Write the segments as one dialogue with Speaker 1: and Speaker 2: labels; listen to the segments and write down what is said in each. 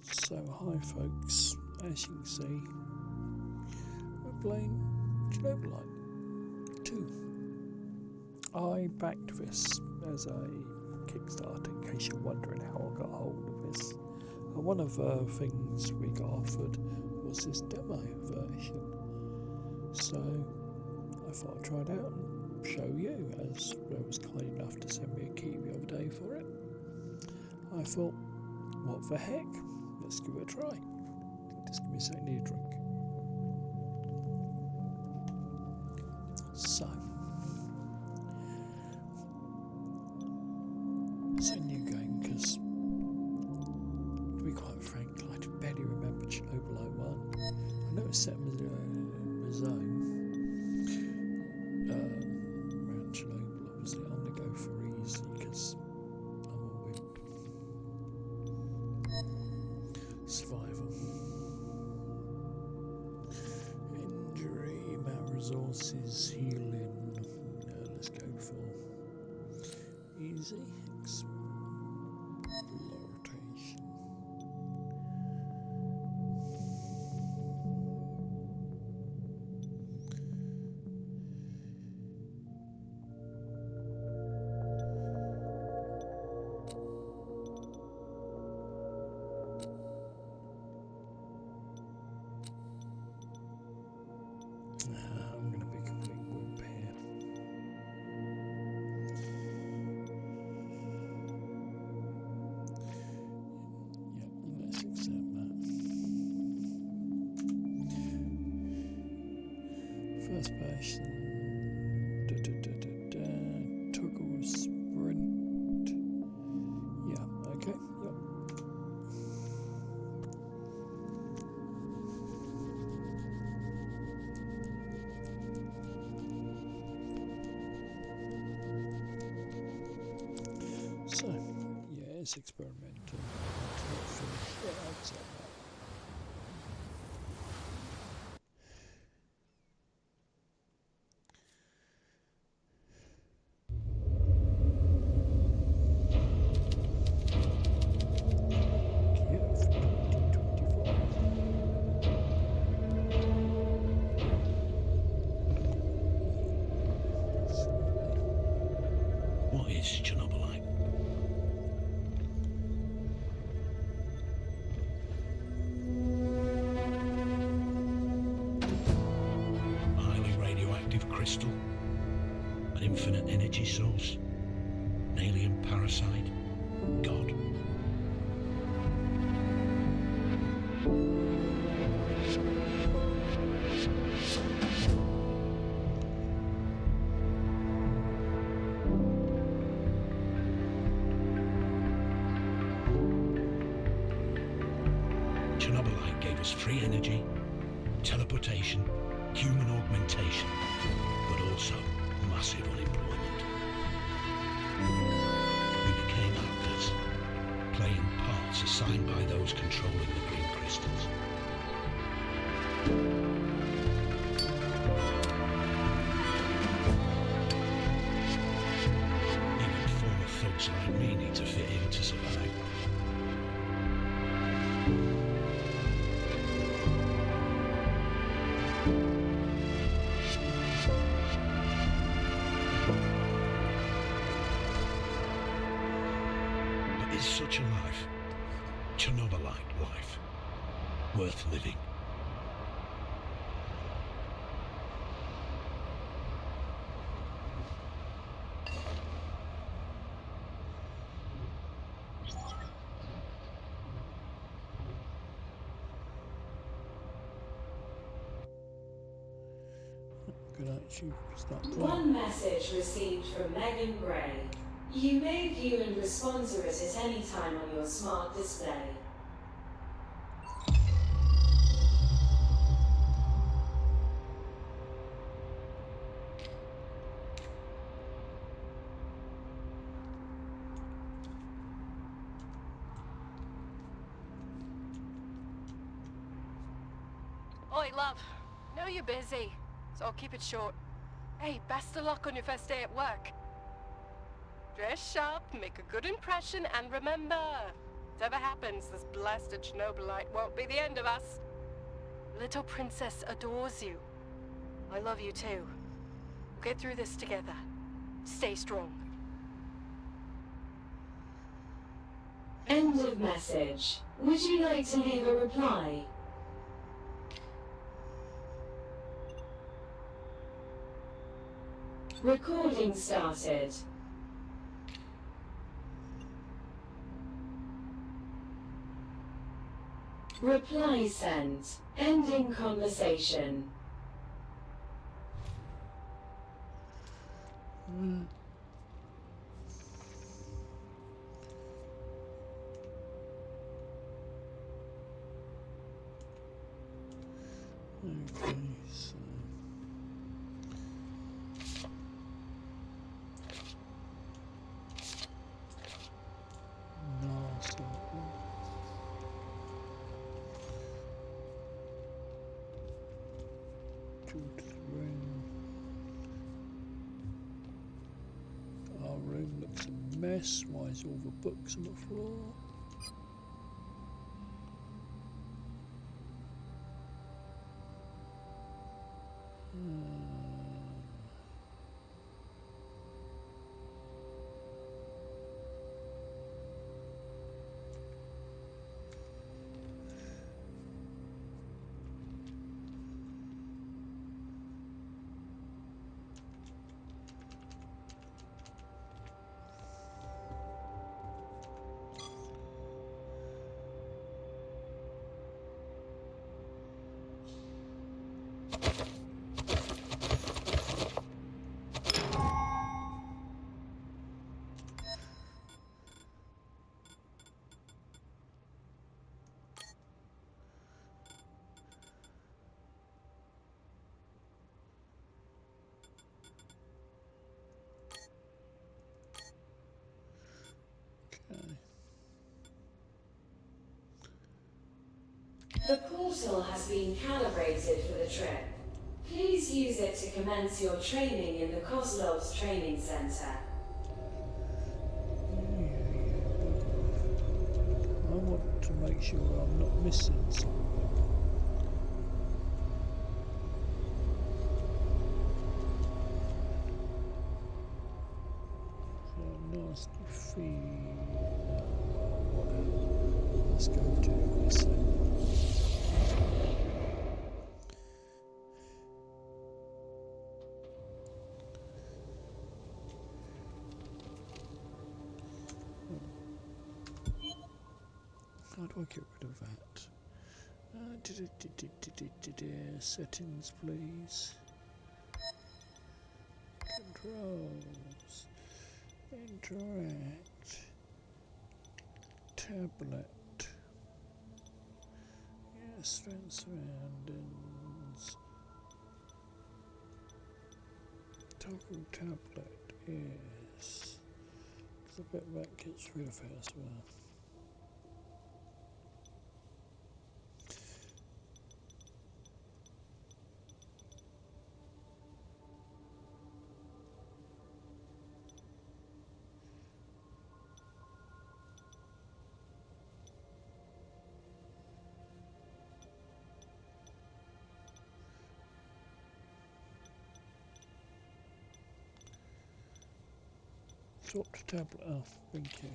Speaker 1: So hi folks, as you can see, we're playing Chernobylite 2. I backed this as a Kickstarter in case you're wondering how I got hold of this. One of the things we got offered was this demo version, so I thought I'd try it out and show you, as they was kind enough to send me a key the other day for it. I thought, what the heck? Let's give it a try. Just give me a second, need a drink. So, it's a new game because, to be quite frank, I barely remember Chernobylite 1. I know it's set in the zone around Chernobyl. Obviously, I'm going to go for easy because I'm a wimp. Survivor. Injury, amount of resources, healing. Let's go for easy. Exploration. I'm going to be a complete wimp here. Yep, let's accept that. First person. Toggle sprint. Yeah, okay, yep. So, yeah, it's experimental. Yeah, I'd say that. Kiev 2024.
Speaker 2: What is Chernobylite? A highly radioactive crystal? An infinite energy source? An alien parasite? God? Chernobylite gave us free energy, teleportation, human augmentation, but also massive unemployment. We became actors, playing parts assigned by those controlling the green crystals. Even former thugs like me need to fit in to survive. But is such a life, Chernobylite life, worth living?
Speaker 1: Good night, you start playing.
Speaker 3: One message received from Megan Gray. You may view and respond to it at any time on your smart display.
Speaker 4: Oi, love. Know you're busy, so I'll keep it short. Hey, best of luck on your first day at work. Dress sharp, make a good impression, and remember, Whatever happens, this blasted Chernobylite won't be the end of us. Little princess adores you. I love you too. We'll get through this together. Stay strong.
Speaker 3: End of message. Would you like to leave a reply? Recording started. Reply sent. Ending conversation.
Speaker 1: Okay, so nasty. Children's room. Our room looks a mess. Why is all the books on the floor?
Speaker 3: The portal has been calibrated for the trip. Please use it to commence your training in the Kozlov's training center.
Speaker 1: I want to make sure I'm not missing something. Nasty feed. Whatever. Let's go to this then. How do I get rid of that? Settings, please. Controls. Interact. Tablet. Yes, strength surroundings. Toggle tablet, yes. The bit that gets rid of it as well. Swap to tablet off, thank you.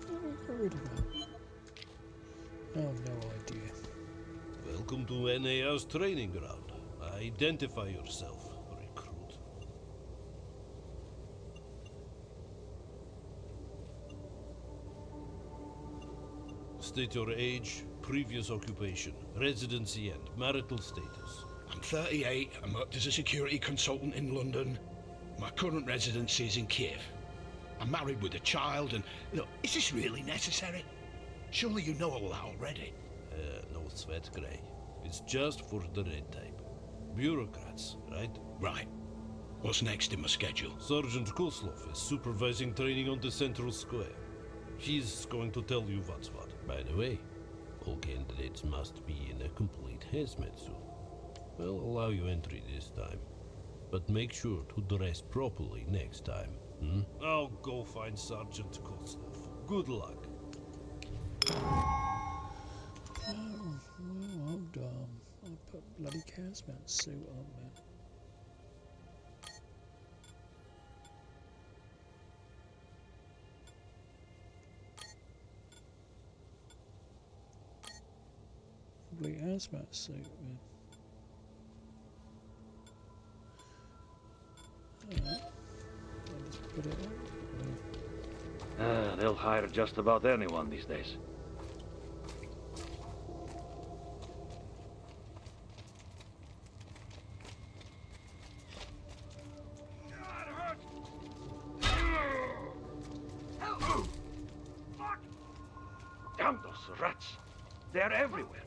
Speaker 1: How do I get rid of that? I have no idea.
Speaker 5: Welcome to NAR's training ground. Identify yourself, recruit. State your age, previous occupation, residency and marital status.
Speaker 2: I'm 38 and worked as a security consultant in London. My current residency is in Kiev. I'm married with a child and, is this really necessary? Surely you know all that already.
Speaker 5: No sweat, Grey. It's just for the red tape. Bureaucrats, right?
Speaker 2: Right. What's next in my schedule?
Speaker 5: Sergeant Kozlov is supervising training on the Central Square. He's going to tell you what's what. By the way, all candidates must be in a complete hazmat suit. We'll allow you entry this time. but make sure to dress properly next time. I'll go find Sergeant Kozlov. Good luck.
Speaker 1: Oh, hold on. I put a bloody hazmat suit on me. Complete hazmat suit, man. Alright. I'll just put it on.
Speaker 6: They'll hire just about anyone these days. Damn those rats! They're everywhere.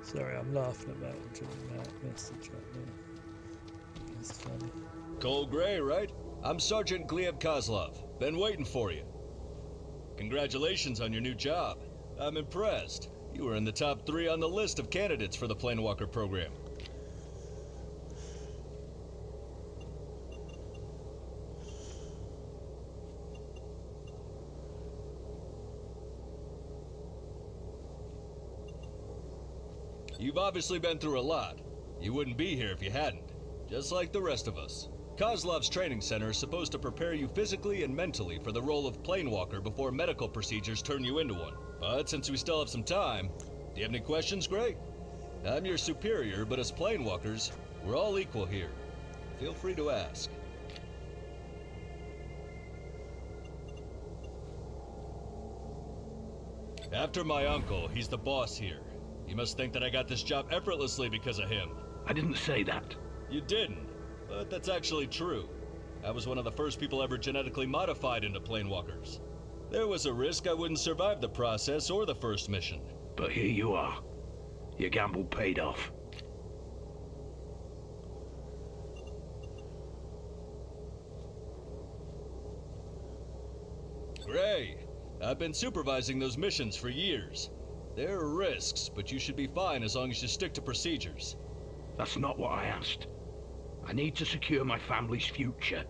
Speaker 1: Sorry, I'm laughing about the message right now. It's funny.
Speaker 7: Cole Gray, right? I'm Sergeant Gleb Kozlov. Been waiting for you. Congratulations on your new job. I'm impressed. You were in the top 3 on the list of candidates for the Planewalker program. You've obviously been through a lot. You wouldn't be here if you hadn't. Just like the rest of us. Kozlov's training center is supposed to prepare you physically and mentally for the role of Planewalker before medical procedures turn you into one. But since we still have some time, do you have any questions, Gray? I'm your superior, but as Planewalkers, we're all equal here. Feel free to ask. After my uncle, he's the boss here. You must think that I got this job effortlessly because of him.
Speaker 6: I didn't say that.
Speaker 7: You didn't, but that's actually true. I was one of the first people ever genetically modified into Planewalkers. There was a risk I wouldn't survive the process or the first mission.
Speaker 6: But here you are. Your gamble paid off.
Speaker 7: Gray, I've been supervising those missions for years. There are risks, but you should be fine as long as you stick to procedures.
Speaker 6: That's not what I asked. I need to secure my family's future.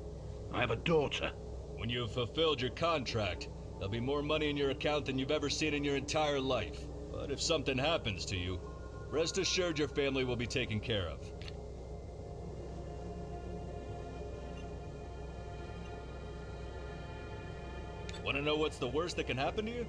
Speaker 6: I have a daughter.
Speaker 7: When you have fulfilled your contract, there'll be more money in your account than you've ever seen in your entire life. But if something happens to you, rest assured your family will be taken care of. Want to know what's the worst that can happen to you?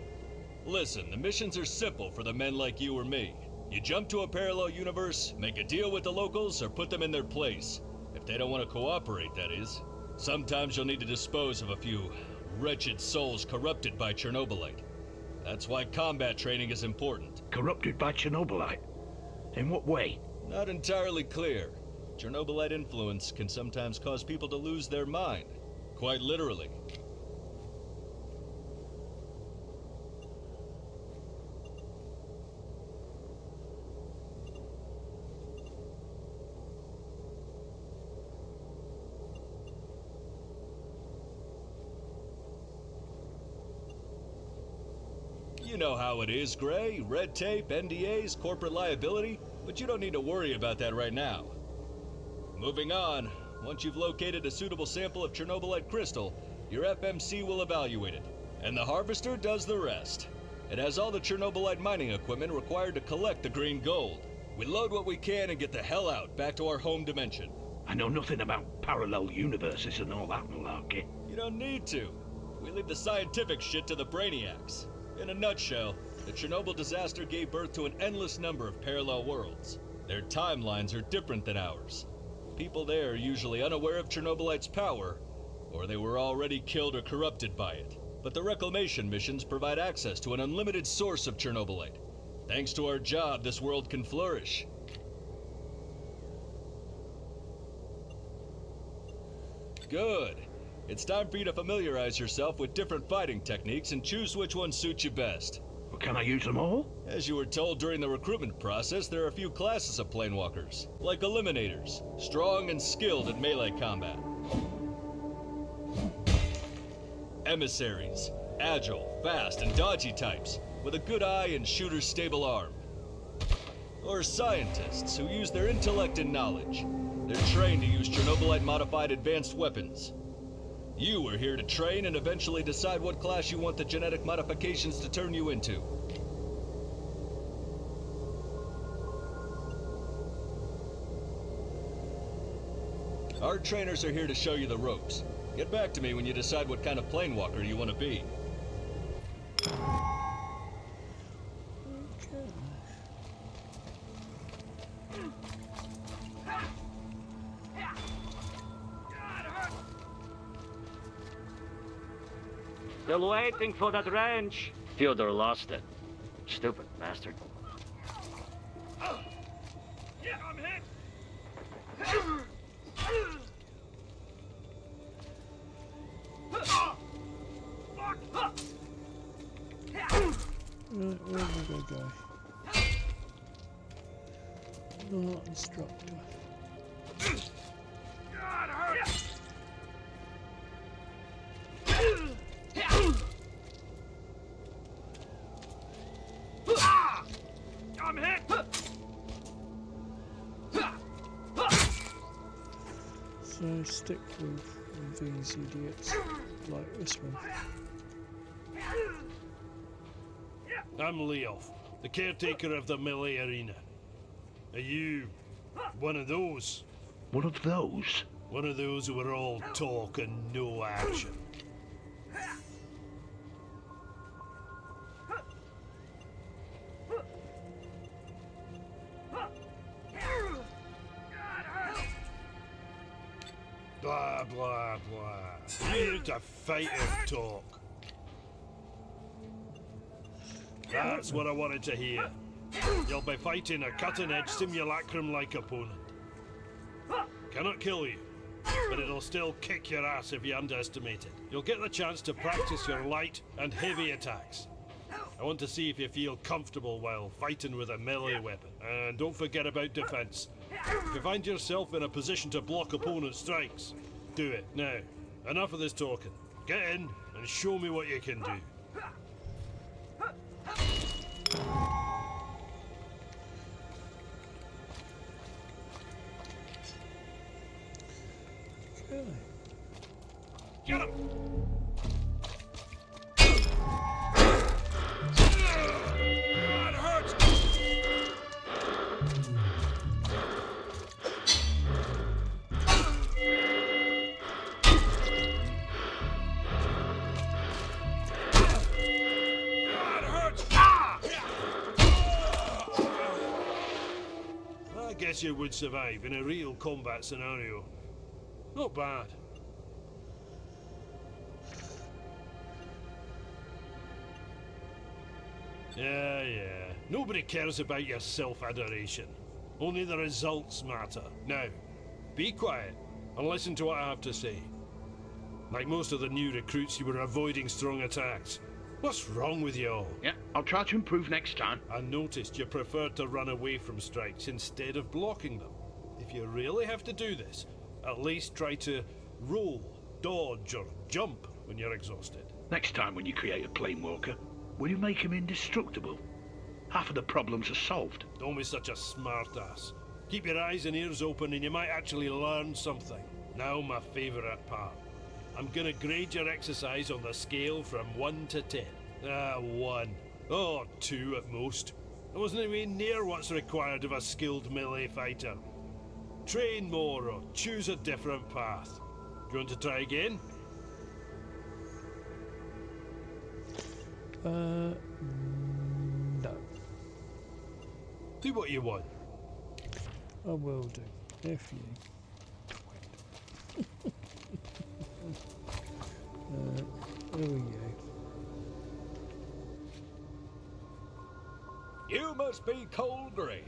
Speaker 7: Listen, the missions are simple for the men like you or me. You jump to a parallel universe, make a deal with the locals, or put them in their place. If they don't want to cooperate, that is. Sometimes you'll need to dispose of a few wretched souls corrupted by Chernobylite. That's why combat training is important.
Speaker 6: Corrupted by Chernobylite? In what way?
Speaker 7: Not entirely clear. Chernobylite influence can sometimes cause people to lose their mind. Quite literally. You know how it is, Gray. Red tape, NDAs, corporate liability. But you don't need to worry about that right now. Moving on. Once you've located a suitable sample of Chernobylite crystal, your FMC will evaluate it. And the harvester does the rest. It has all the Chernobylite mining equipment required to collect the green gold. We load what we can and get the hell out, back to our home dimension.
Speaker 6: I know nothing about parallel universes and all that malarkey.
Speaker 7: You don't need to. We leave the scientific shit to the brainiacs. In a nutshell, the Chernobyl disaster gave birth to an endless number of parallel worlds. Their timelines are different than ours. People there are usually unaware of Chernobylite's power, or they were already killed or corrupted by it. But the reclamation missions provide access to an unlimited source of Chernobylite. Thanks to our job, this world can flourish. Good. It's time for you to familiarize yourself with different fighting techniques and choose which one suits you best.
Speaker 6: But can I use them all?
Speaker 7: As you were told during the recruitment process, there are a few classes of planewalkers, like Eliminators, strong and skilled in melee combat. Emissaries, agile, fast, and dodgy types, with a good eye and shooter's stable arm. Or scientists who use their intellect and knowledge. They're trained to use Chernobylite-modified advanced weapons. You are here to train and eventually decide what class you want the genetic modifications to turn you into. Our trainers are here to show you the ropes. Get back to me when you decide what kind of planewalker you want to be.
Speaker 8: Still waiting for that wrench. Fyodor lost it. Stupid bastard.
Speaker 6: I'm hit!
Speaker 1: Right, where have we go? Not instructor.
Speaker 6: God, hurt! I'm hit!
Speaker 1: So stick with these idiots like this one.
Speaker 5: I'm Leof, the caretaker of the melee arena. Are you one of those?
Speaker 6: One of those?
Speaker 5: One of those who are all talk and no action? Blah, blah, blah. You're here to fight or talk. That's what I wanted to hear. You'll be fighting a cutting-edge simulacrum-like opponent. Cannot kill you, but it'll still kick your ass if you underestimate it. You'll get the chance to practice your light and heavy attacks. I want to see if you feel comfortable while fighting with a melee weapon. And don't forget about defense. If you find yourself in a position to block opponent strikes, do it. Now, enough of this talking. Get in and show me what you can do.
Speaker 1: Okay.
Speaker 6: Get him! That hurts! That hurts!
Speaker 5: I guess you would survive in a real combat scenario. Not bad. Yeah. Nobody cares about your self-adoration. Only the results matter. Now, be quiet and listen to what I have to say. Like most of the new recruits, you were avoiding strong attacks. What's wrong with you all?
Speaker 6: Yeah, I'll try to improve next time.
Speaker 5: I noticed you preferred to run away from strikes instead of blocking them. If you really have to do this, at least try to roll, dodge, or jump when you're exhausted.
Speaker 6: Next time when you create a planewalker, will you make him indestructible? Half of the problems are solved.
Speaker 5: Don't be such a smartass. Keep your eyes and ears open and you might actually learn something. Now my favourite part. I'm gonna grade your exercise on the scale from 1 to 10. 1. Oh, 2 at most. I wasn't even near what's required of a skilled melee fighter. Train more or choose a different path. Do you want to try again?
Speaker 1: No.
Speaker 5: Do what you want.
Speaker 1: I will do. If you. There we go.
Speaker 7: You must be Cold Grey,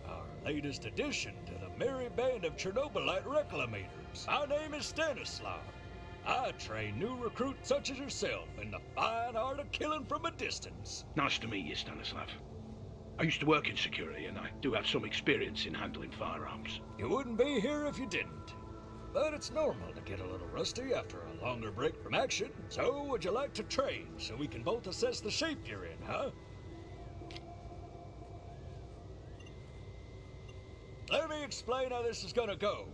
Speaker 7: our latest addition to the merry band of Chernobylite reclamators. My name is Stanislav. I train new recruits such as yourself in the fine art of killing from a distance.
Speaker 2: Nice to meet you, Stanislav. I used to work in security, and I do have some experience in handling firearms.
Speaker 7: You wouldn't be here if you didn't. But it's normal to get a little rusty after a longer break from action. So, would you like to trade so we can both assess the shape you're in, huh? Let me explain how this is gonna go.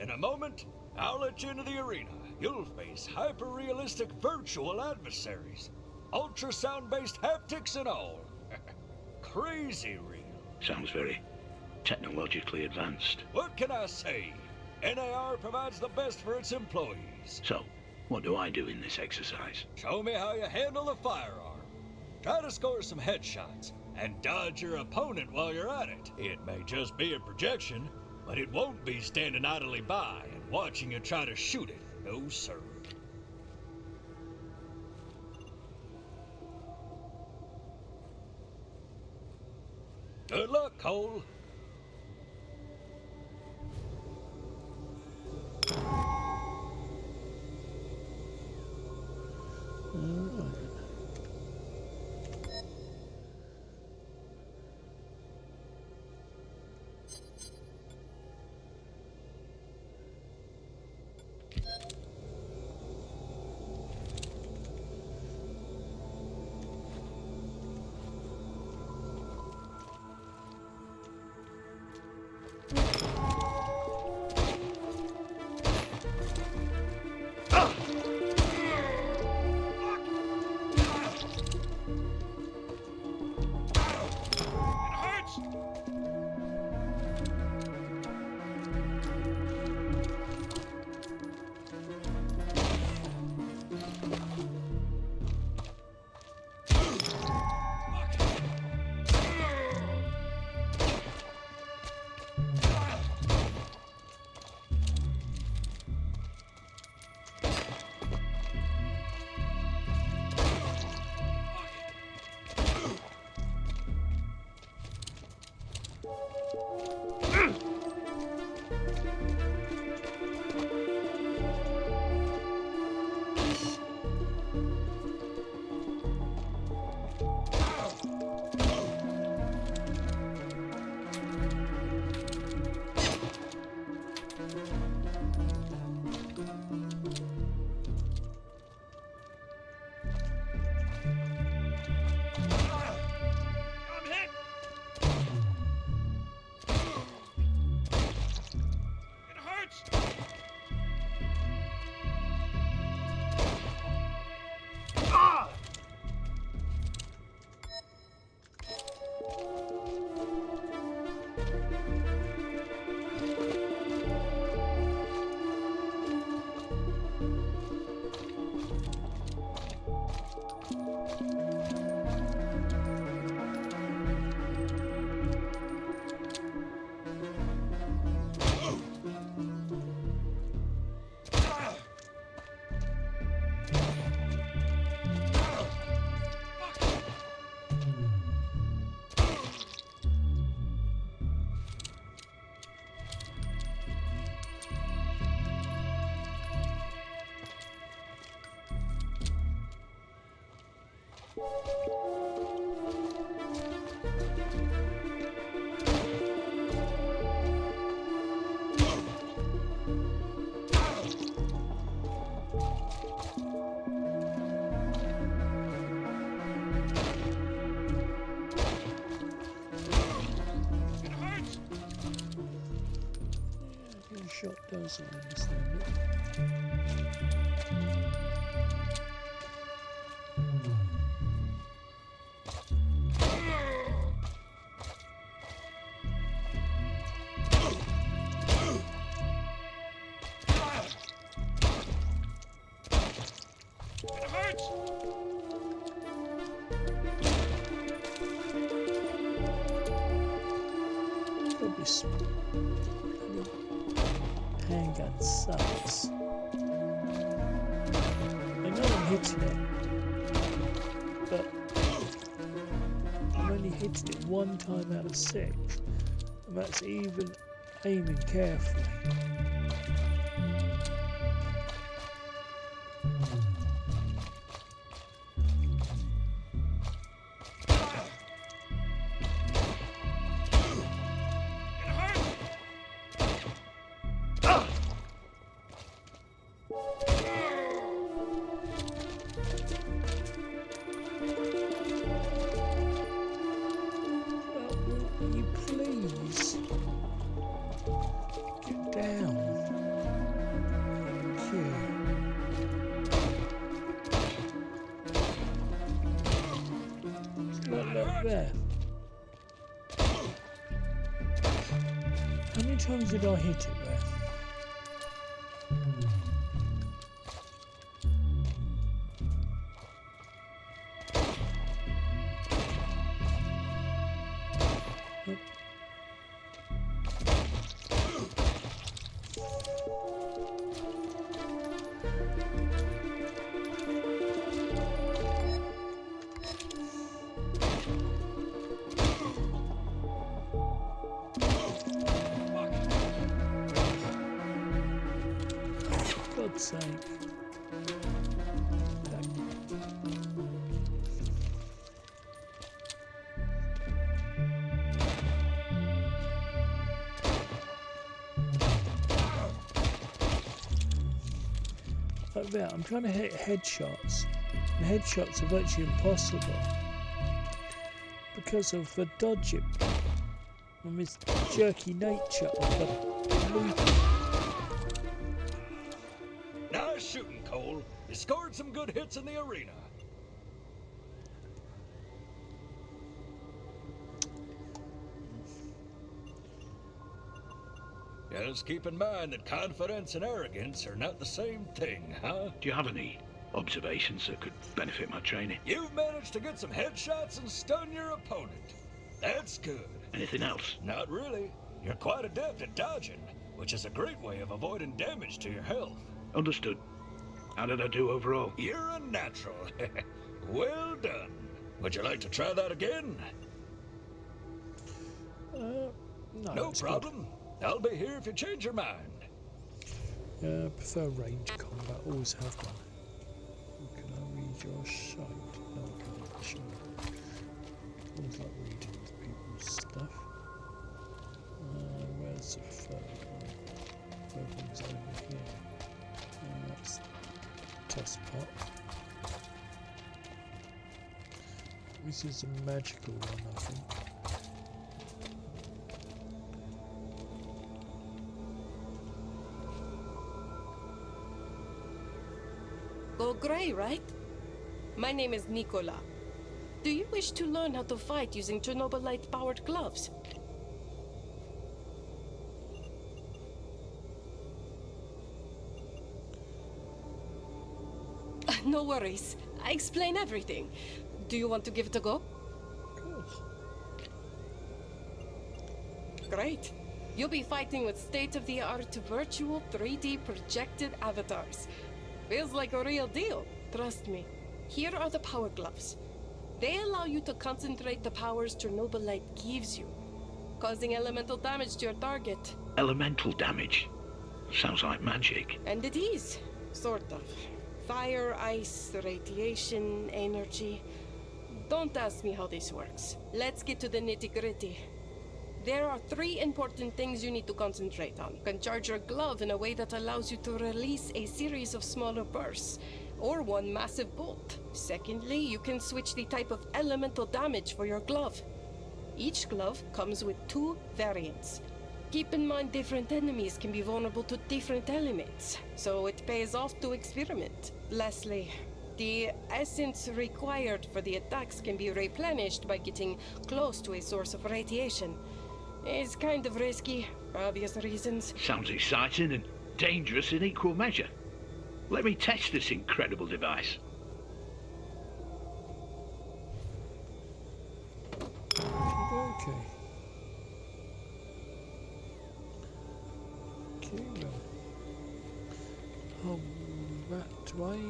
Speaker 7: In a moment, I'll let you into the arena. You'll face hyper-realistic virtual adversaries. Ultrasound-based haptics and all. Crazy real.
Speaker 2: Sounds very technologically advanced.
Speaker 7: What can I say? NAR provides the best for its employees.
Speaker 2: So, what do I do in this exercise?
Speaker 7: Show me how you handle the firearm. Try to score some headshots and dodge your opponent while you're at it. It may just be a projection, but it won't be standing idly by and watching you try to shoot it. No, sir. Good luck, Cole.
Speaker 1: Shot does, I understand it. Probably handgun sucks. I know I'm hitting it, but I'm only hitting it one time out of 6, and that's even aiming carefully. there. How many times did I hit it there? God's sake. Like that, I'm trying to hit headshots, and headshots are virtually impossible because of the dodging and this jerky nature of the movement.
Speaker 7: Nice shooting, Cole. You scored some good hits in the arena. Just keep in mind that confidence and arrogance are not the same thing, huh?
Speaker 6: Do you have any observations that could benefit my training?
Speaker 7: You've managed to get some headshots and stun your opponent. That's good.
Speaker 6: Anything else?
Speaker 7: Not really. You're quite adept at dodging, which is a great way of avoiding damage to your health.
Speaker 6: Understood. How did I do overall?
Speaker 7: You're a natural. Well done. Would you like to try that again?
Speaker 1: No
Speaker 7: problem. I'll be here if you change your mind.
Speaker 1: I prefer range combat, always have done. Can I read your sight? No, I can't read the sight. Always like reading people's stuff. Where's the third one? Third one's over here. That's test pot. This is a magical one, I think.
Speaker 4: Go grey, right? My name is Nicola. Do you wish to learn how to fight using Chernobylite-powered gloves? No worries. I explain everything. Do you want to give it a go?
Speaker 1: Of course.
Speaker 4: Great. You'll be fighting with state-of-the-art virtual 3D projected avatars. Feels like a real deal, trust me. Here are the power gloves. They allow you to concentrate the powers Chernobylite gives you, causing elemental damage to your target.
Speaker 6: Elemental damage? Sounds like magic.
Speaker 4: And it is, sort of. Fire, ice, radiation, energy. Don't ask me how this works. Let's get to the nitty-gritty. There are 3 important things you need to concentrate on. You can charge your glove in a way that allows you to release a series of smaller bursts, or one massive bolt. Secondly, you can switch the type of elemental damage for your glove. Each glove comes with 2 variants. Keep in mind different enemies can be vulnerable to different elements, so it pays off to experiment. Lastly, the essence required for the attacks can be replenished by getting close to a source of radiation. It's kind of risky, for obvious reasons.
Speaker 6: Sounds exciting and dangerous in equal measure. Let me test this incredible device.
Speaker 1: Okay. Okay then. That way.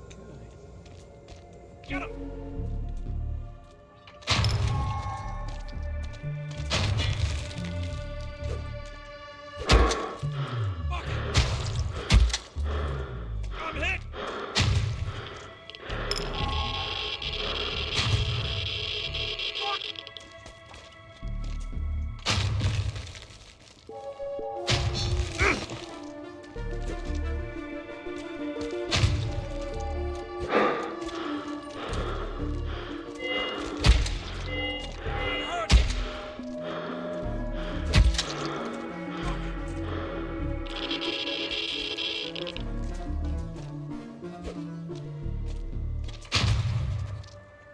Speaker 1: Okay.
Speaker 5: Get him! I'm hit!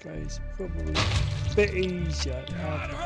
Speaker 1: Guys, probably a bit easier out of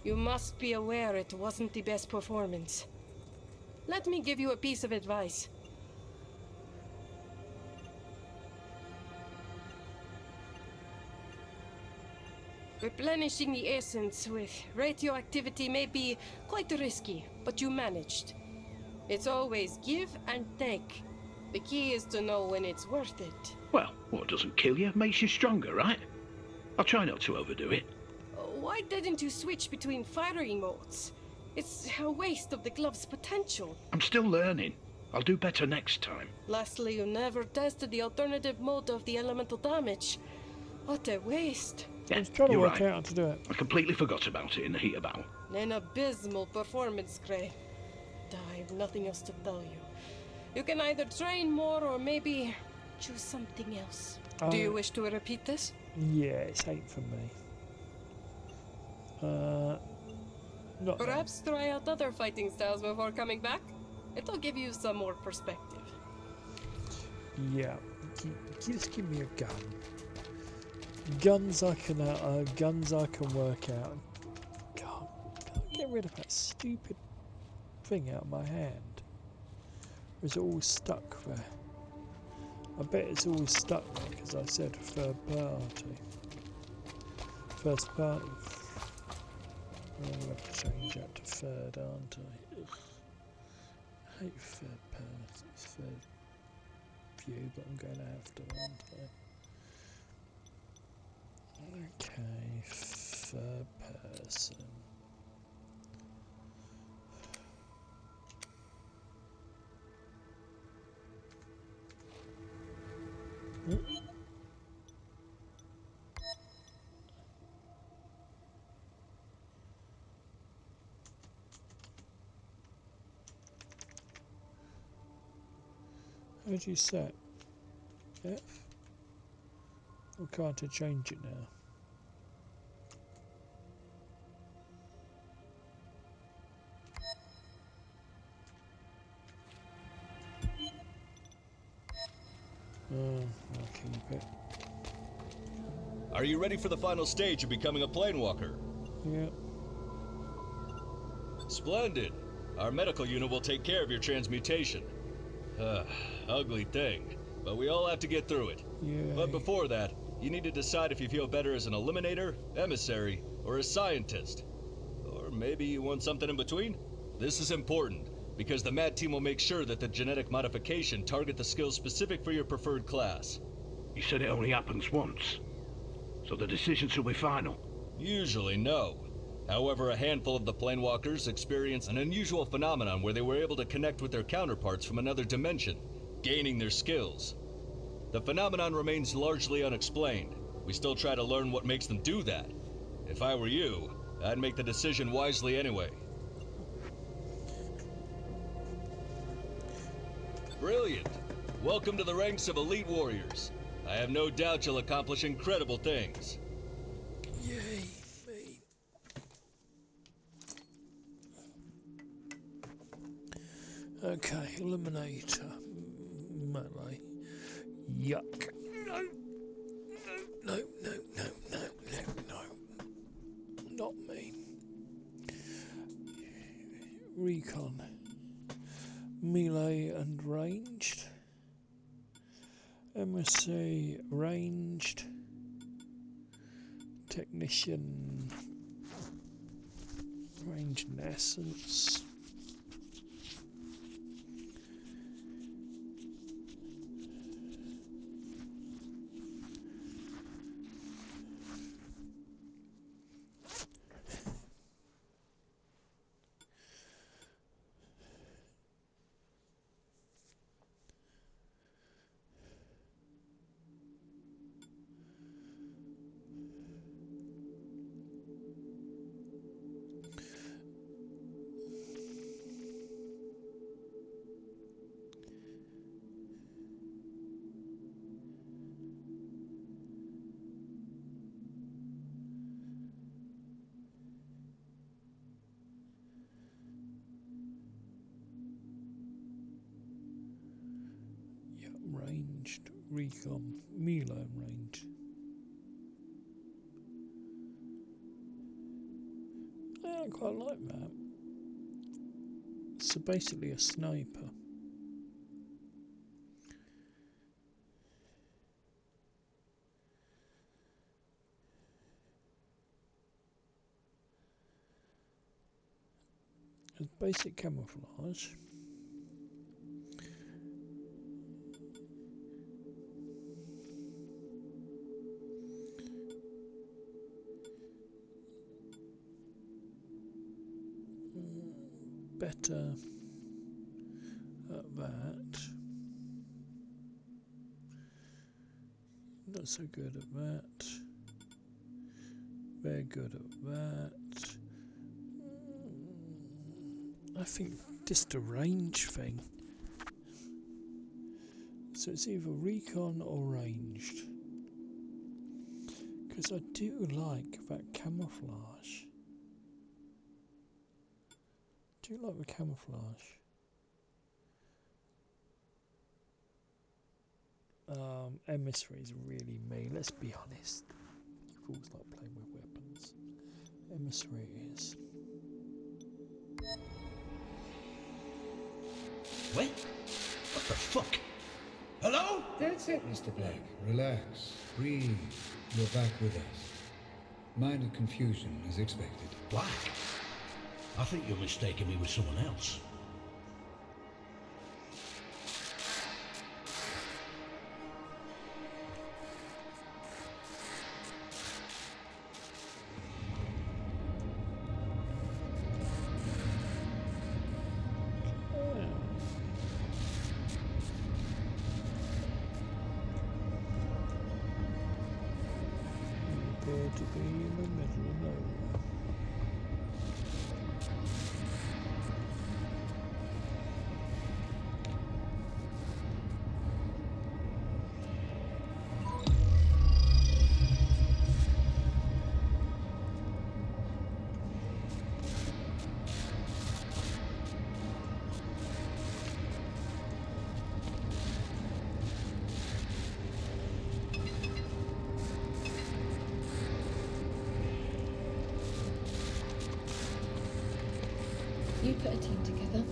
Speaker 4: You must be aware it wasn't the best performance. Let me give you a piece of advice. Replenishing the essence with radioactivity may be quite risky, but you managed. It's always give and take. The key is to know when it's worth it.
Speaker 6: Well, what doesn't kill you makes you stronger, right? I'll try not to overdo it.
Speaker 4: Why didn't you switch between firing modes? It's a waste of the glove's potential.
Speaker 6: I'm still learning. I'll do better next time.
Speaker 4: Lastly, you never tested the alternative mode of the elemental damage. What a waste.
Speaker 1: I was trying to
Speaker 6: you're
Speaker 1: work
Speaker 6: right.
Speaker 1: out how to do it.
Speaker 6: I completely forgot about it in the heat of battle.
Speaker 4: An abysmal performance, Gray. I have nothing else to tell you. You can either train more or maybe choose something else. Do you wish to repeat this?
Speaker 1: Yeah, it's ain't for me. Not
Speaker 4: Perhaps try out other fighting styles before coming back? It'll give you some more perspective.
Speaker 1: Yeah, just give me a gun. Guns I can work out. Can't get rid of that stupid thing out of my hand. Or is it all stuck there? I bet it's all stuck there because I said third party. First party. I'm going to have to change that to third, aren't I? Ugh. I hate third person, third view, but I'm going to have to, aren't I? Okay, third person. How do you set? F? Or can't I change it now? I'll keep it.
Speaker 7: Are you ready for the final stage of becoming a planewalker?
Speaker 1: Yeah.
Speaker 7: Splendid. Our medical unit will take care of your transmutation. Ugly thing, but we all have to get through it.
Speaker 1: Yeah.
Speaker 7: But before that, you need to decide if you feel better as an eliminator, emissary, or a scientist. Or maybe you want something in between? This is important, because the MAD team will make sure that the genetic modification target the skills specific for your preferred class.
Speaker 6: You said it only happens once, so the decisions will be final.
Speaker 7: Usually, no. However, a handful of the planewalkers experienced an unusual phenomenon where they were able to connect with their counterparts from another dimension, gaining their skills. The phenomenon remains largely unexplained. We still try to learn what makes them do that. If I were you, I'd make the decision wisely anyway. Brilliant! Welcome to the ranks of elite warriors. I have no doubt you'll accomplish incredible things.
Speaker 1: Yay, me. Okay, eliminator. Melee. Yuck. No. No, no, no, no, no, no. Not me. Recon. Melee and ranged. MSC ranged. Technician. Ranged in essence. ranged recon, melee range. I quite like that. So basically a sniper. It's basic camouflage. Better at that. Not so good at that. Very good at that. I think just a range thing. So it's either recon or ranged. Because I do like that camouflage. Do like the camouflage. Emissary is really me, let's be honest. You've always liked playing with weapons. Emissary is.
Speaker 2: What? What the fuck? Hello?
Speaker 9: That's it, Mr. Black. Relax. Breathe. You're back with us. Minor confusion, as expected.
Speaker 2: Black? I think you're mistaking me with someone else.
Speaker 1: To be in the middle of nowhere.
Speaker 10: You put a team together,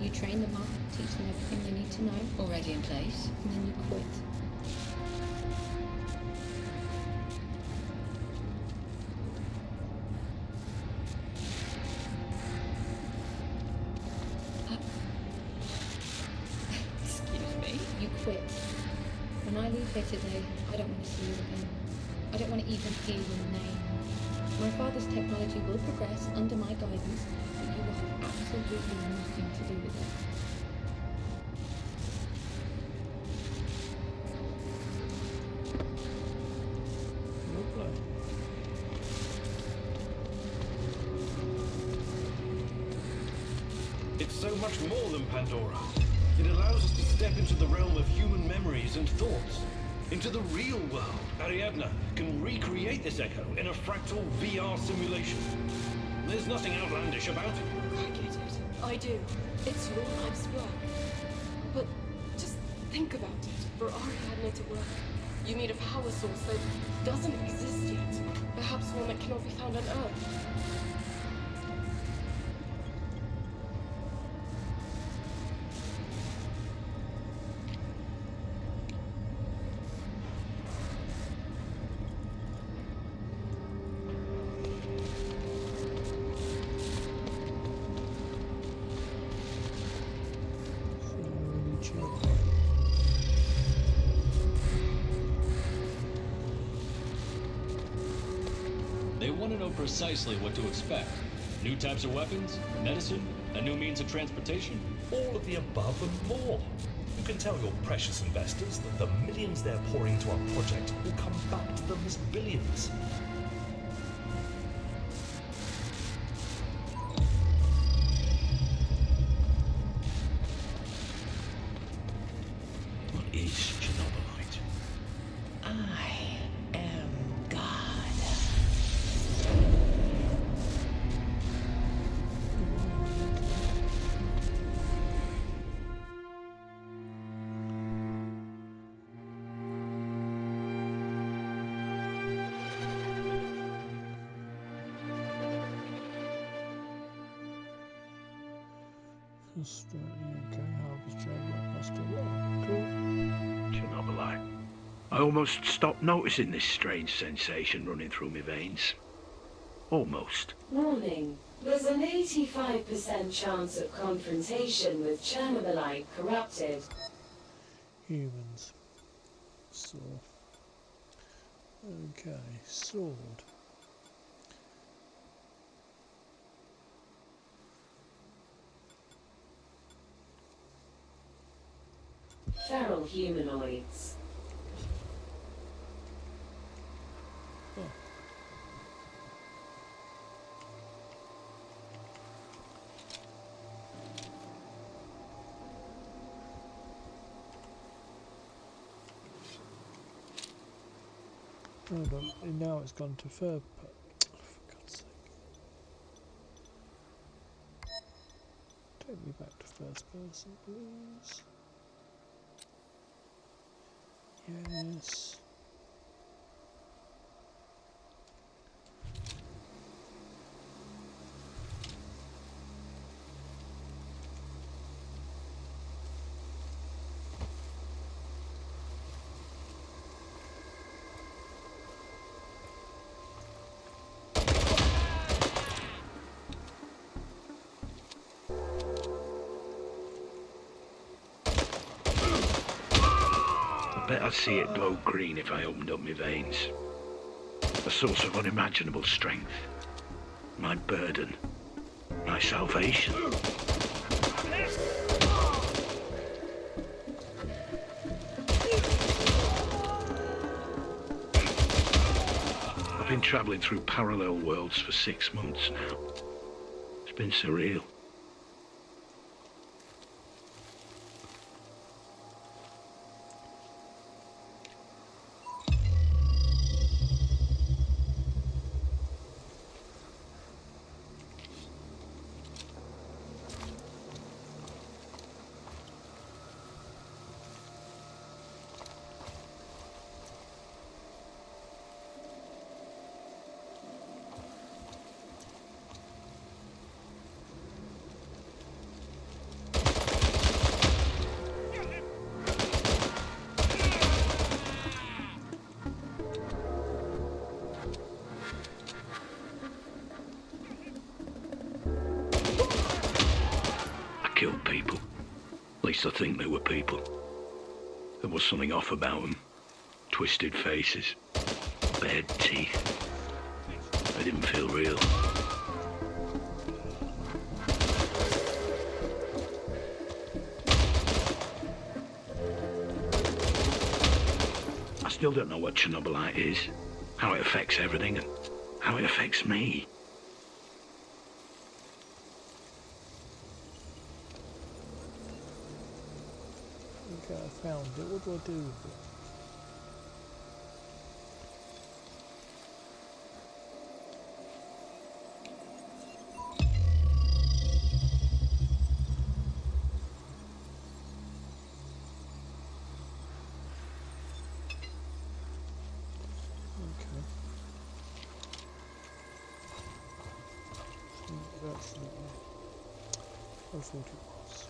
Speaker 10: you train them up, teach them everything they need to know, already in place, and then you quit. Excuse me? You quit. When I leave here today, I don't want to see you again. I don't want to even hear your name. My father's technology will progress under my guidance, but you will have absolutely nothing to do with it.
Speaker 1: Lovely.
Speaker 5: It's so much more than Pandora. It allows us to step into the realm of human memories and thoughts. Into the real world. Ariadna can recreate this echo in a fractal VR simulation. There's nothing outlandish about it.
Speaker 4: I get it. I do. It's your life's work. But just think about it. For Ariadne to work, you need a power source that doesn't exist yet. Perhaps one that cannot be found on Earth.
Speaker 7: They want to know precisely what to expect. New types of weapons, medicine, a new means of transportation.
Speaker 11: All of the above and more. You can tell your precious investors that the millions they're pouring into our project will come back to them as billions.
Speaker 2: What is Chernobylite?
Speaker 12: I am God.
Speaker 1: Okay, harvest Chernobylite. Cool.
Speaker 6: Chernobylite. I almost stopped noticing this strange sensation running through my veins. Almost.
Speaker 3: Warning. There's an 85% chance of confrontation with Chernobylite corrupted.
Speaker 1: Humans. So. Okay, sword.
Speaker 3: Feral humanoids.
Speaker 1: Oh. Hold on, and now it's gone to third. For God's sake. Take me back to first person, please. Yes.
Speaker 6: I bet I'd see it glow green if I opened up my veins. A source of unimaginable strength. My burden. My salvation. I've been travelling through parallel worlds for 6 months now. It's been surreal. Killed people. At least I think they were people. There was something off about them. Twisted faces. Bared teeth. They didn't feel real. I still don't know what Chernobylite is, how it affects everything, and how it affects me.
Speaker 1: Okay, I found it. What do I do with it? Okay. That's not it. I thought it was.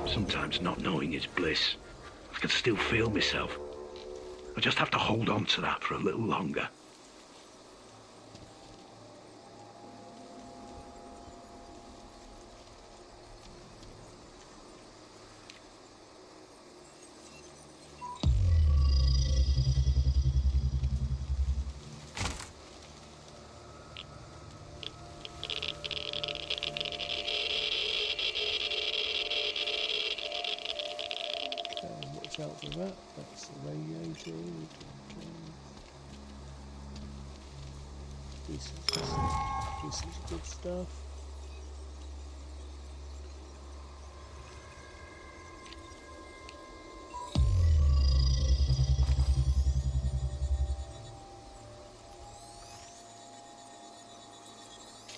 Speaker 6: Sometimes not knowing is bliss. I can still feel myself. I just have to hold on to that for a little longer.
Speaker 1: for that. That's the radiator. Okay. This is good stuff.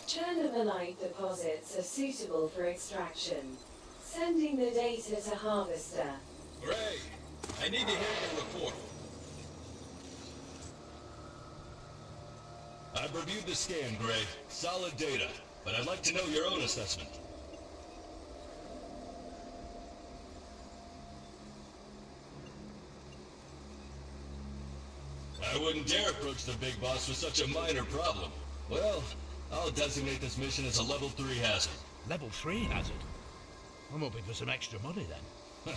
Speaker 3: Chernobylite deposits are suitable for extraction. Sending the data to Harvester.
Speaker 7: Gray, I need to hear your report. I've reviewed the scan, Gray. Solid data, but I'd like to know your own assessment. I wouldn't dare approach the big boss with such a minor problem. Well, I'll designate this mission as a level 3 hazard.
Speaker 2: Level 3 hazard? I'm hoping for some extra money then.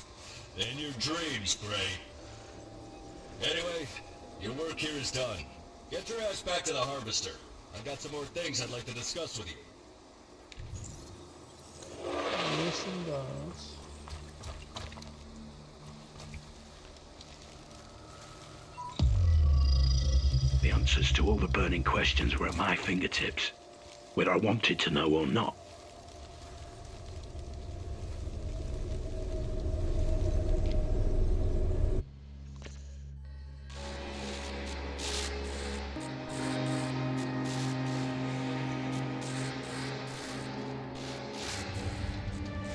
Speaker 7: In your dreams, Gray. Anyway, your work here is done. Get your ass back to the Harvester. I've got some more things I'd like to discuss with you.
Speaker 1: Yes, and does.
Speaker 6: The answers to all the burning questions were at my fingertips, whether I wanted to know or not.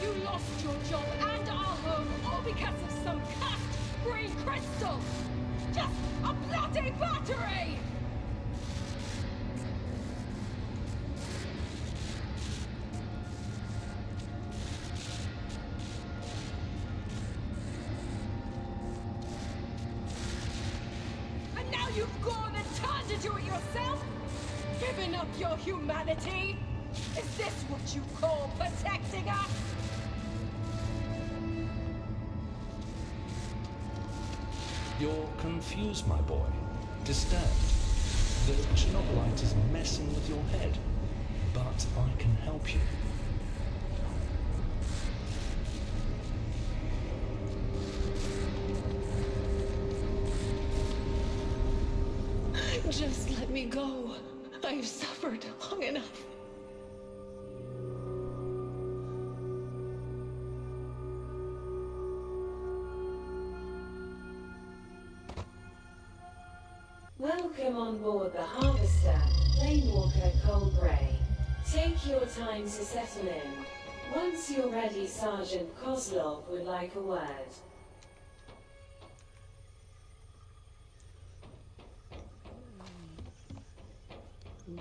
Speaker 4: You lost your job and our home all because of some cussed green crystal! Just a bloody battery! And now you've gone and turned into it yourself? Giving up your humanity? Is this what you call protecting us?
Speaker 11: You're confused, my boy. Disturbed. The Chernobylite is messing with your head, but I can help you.
Speaker 12: Just let me go. I've suffered long enough.
Speaker 3: Welcome on board the Harvester, Planewalker Cole Gray. Take your time to settle in. Once you're ready, Sergeant Kozlov would like a word.
Speaker 1: I've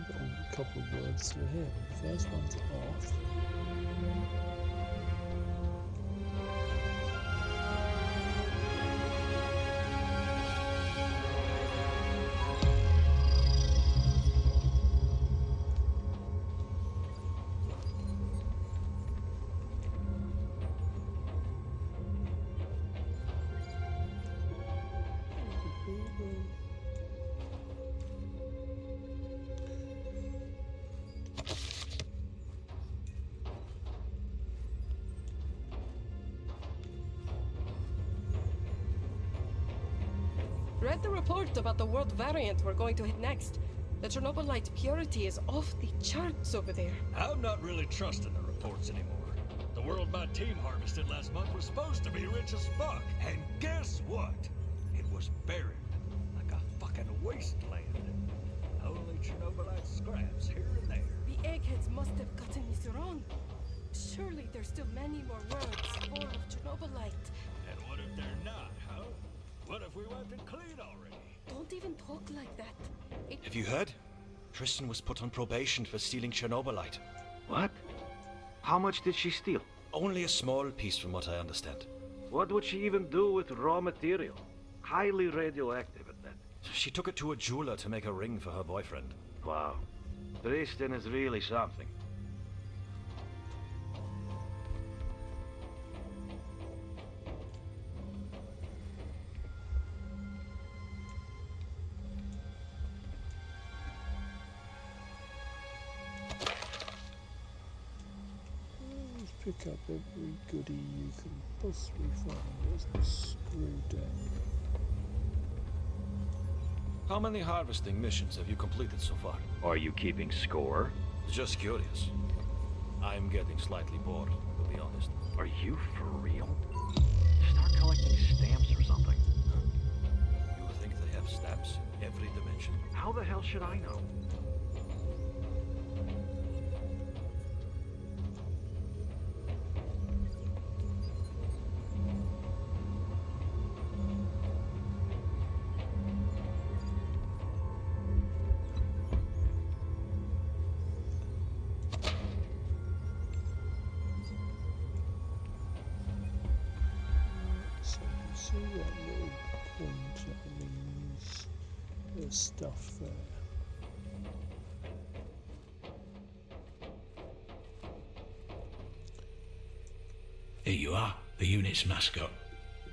Speaker 1: got a couple of words to hear. The first one's off.
Speaker 4: Read the report about the world variant we're going to hit next. The Chernobylite purity is off the charts over there.
Speaker 7: I'm not really trusting the reports anymore. The world my team harvested last month was supposed to be rich as fuck. And guess what? It was barren, like a fucking wasteland. Only Chernobylite scraps here and there.
Speaker 4: The eggheads must have gotten this wrong. Surely there's still many more worlds full of Chernobylite.
Speaker 7: And what if they're not, huh? What if we wiped it clean already?
Speaker 4: Don't even talk like that.
Speaker 13: Have you heard? Tristan was put on probation for stealing Chernobylite.
Speaker 8: What? How much did she steal?
Speaker 13: Only a small piece from what I understand.
Speaker 8: What would she even do with raw material? Highly radioactive at that.
Speaker 13: She took it to a jeweler to make a ring for her boyfriend.
Speaker 8: Wow. Tristan is really something.
Speaker 1: Pick up every goodie you can possibly find as the screw down.
Speaker 13: How many harvesting missions have you completed so far?
Speaker 8: Are you keeping score?
Speaker 13: Just curious. I'm getting slightly bored, to be honest.
Speaker 8: Are you for real? Start collecting stamps or something.
Speaker 13: You think they have stamps in every dimension?
Speaker 8: How the hell should I know?
Speaker 1: See that little pointer means there's stuff there.
Speaker 2: Here you are, the unit's mascot.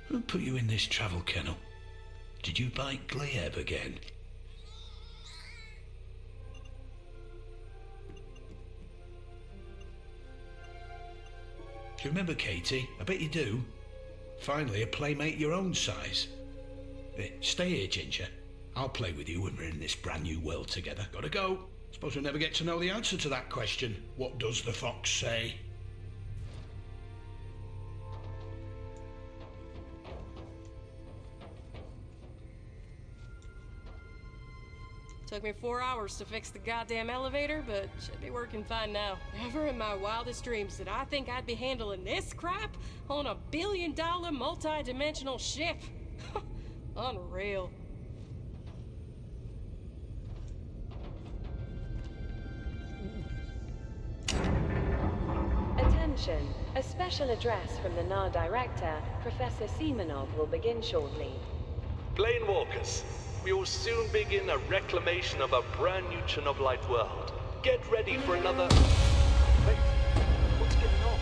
Speaker 2: Who put you in this travel kennel? Did you bite Gleb again? Do you remember Katie? I bet you do. Finally, a playmate your own size. Stay here, Ginger. I'll play with you when we're in this brand new world together. Gotta go. Suppose we'll never get to know the answer to that question. What does the fox say?
Speaker 4: Took me 4 hours to fix the goddamn elevator, but should be working fine now. Never in my wildest dreams did I think I'd be handling this crap on a billion-dollar multi-dimensional ship. Unreal.
Speaker 3: Attention! A special address from the NAR director, Professor Semenov, will begin shortly.
Speaker 14: Planewalkers, we will soon begin a reclamation of a brand new Chernobylite world. Get ready for another... Wait, what's going on?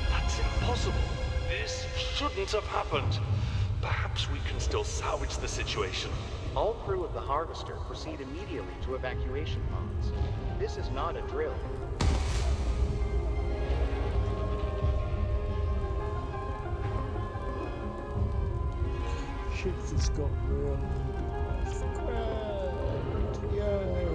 Speaker 14: That's impossible. This shouldn't have happened. Perhaps we can still salvage the situation.
Speaker 15: All crew of the Harvester proceed immediately to evacuation pods. This is not a drill.
Speaker 1: Shit has got real grand. Yay!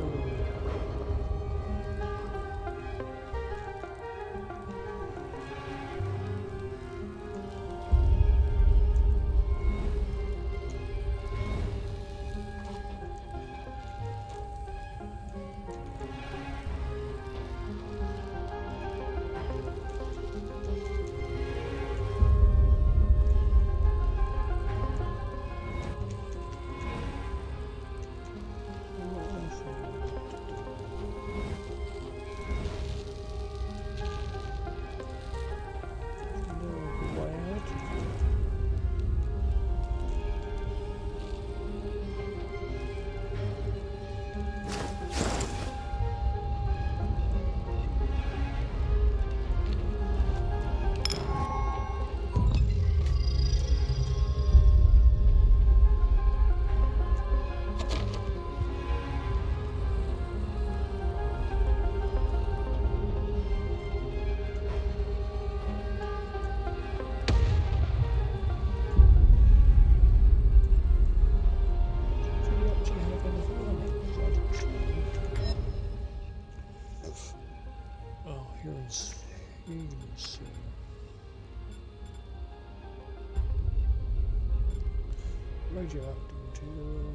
Speaker 1: Radioactive material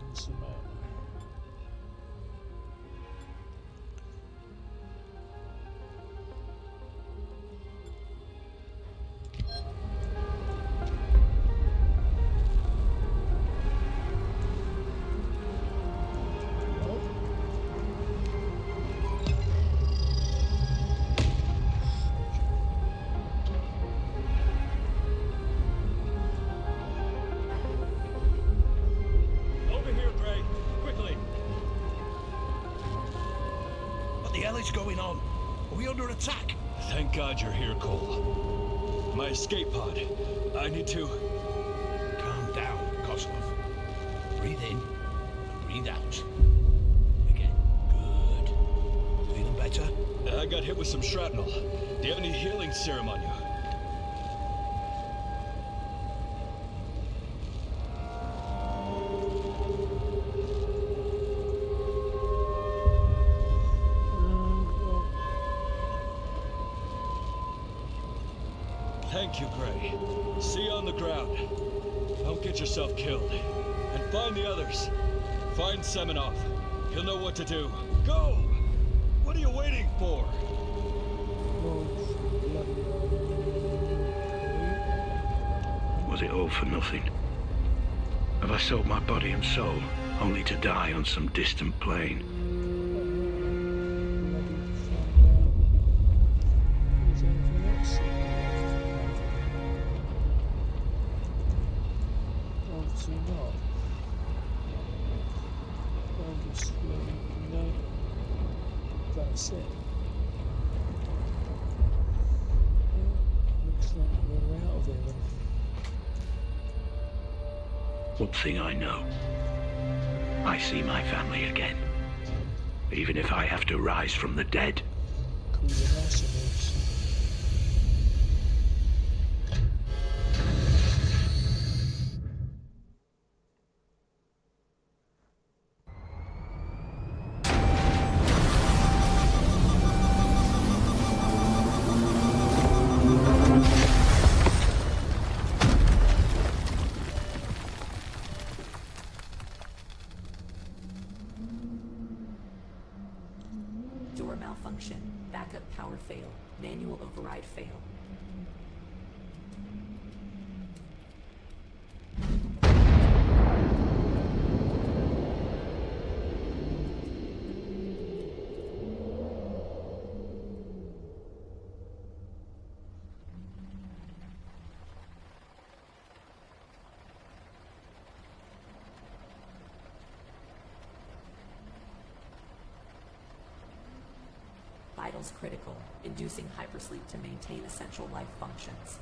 Speaker 1: and some ammo.
Speaker 2: What is going on? Are we under attack?
Speaker 7: Thank God you're here, Cole. My escape pod. I need to...
Speaker 2: Calm down, Kozlov. Breathe in and breathe out. Again. Good. Feeling better?
Speaker 7: I got hit with some shrapnel. Do you have any healing serum on you? Thank you, Gray. See you on the ground. Don't get yourself killed. And find the others. Find Semenov. He'll know what to do. Go! What are you waiting for?
Speaker 6: Was it all for nothing? Have I sold my body and soul, only to die on some distant plane?
Speaker 1: That's it. Looks like we're out of here then.
Speaker 6: One thing I know. I see my family again. Even if I have to rise from the dead.
Speaker 1: Call the mercenaries.
Speaker 16: Door malfunction. Backup power fail. Manual override fail. Vitals critical, inducing hypersleep to maintain essential life functions.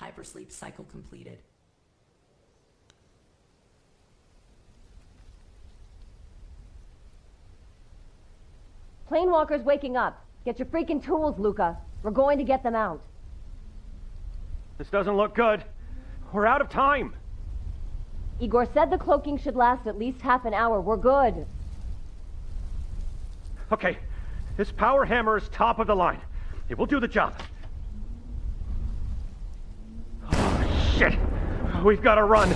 Speaker 16: Hypersleep cycle completed.
Speaker 17: Planewalker's waking up. Get your freaking tools, Luca. We're going to get them out.
Speaker 18: This doesn't look good. We're out of time.
Speaker 17: Igor said the cloaking should last at least half an hour. We're good.
Speaker 18: Okay, this power hammer is top of the line. It will do the job. Oh, shit. We've got to run.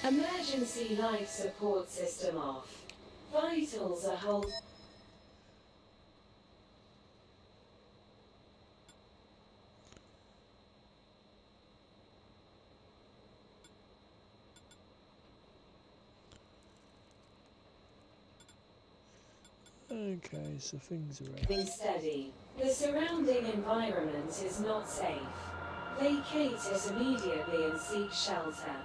Speaker 3: Emergency life support system off. Vitals are hold.
Speaker 1: Okay, so things are out.
Speaker 3: Being steady. The surrounding environment is not safe. Vacate it immediately and seek shelter.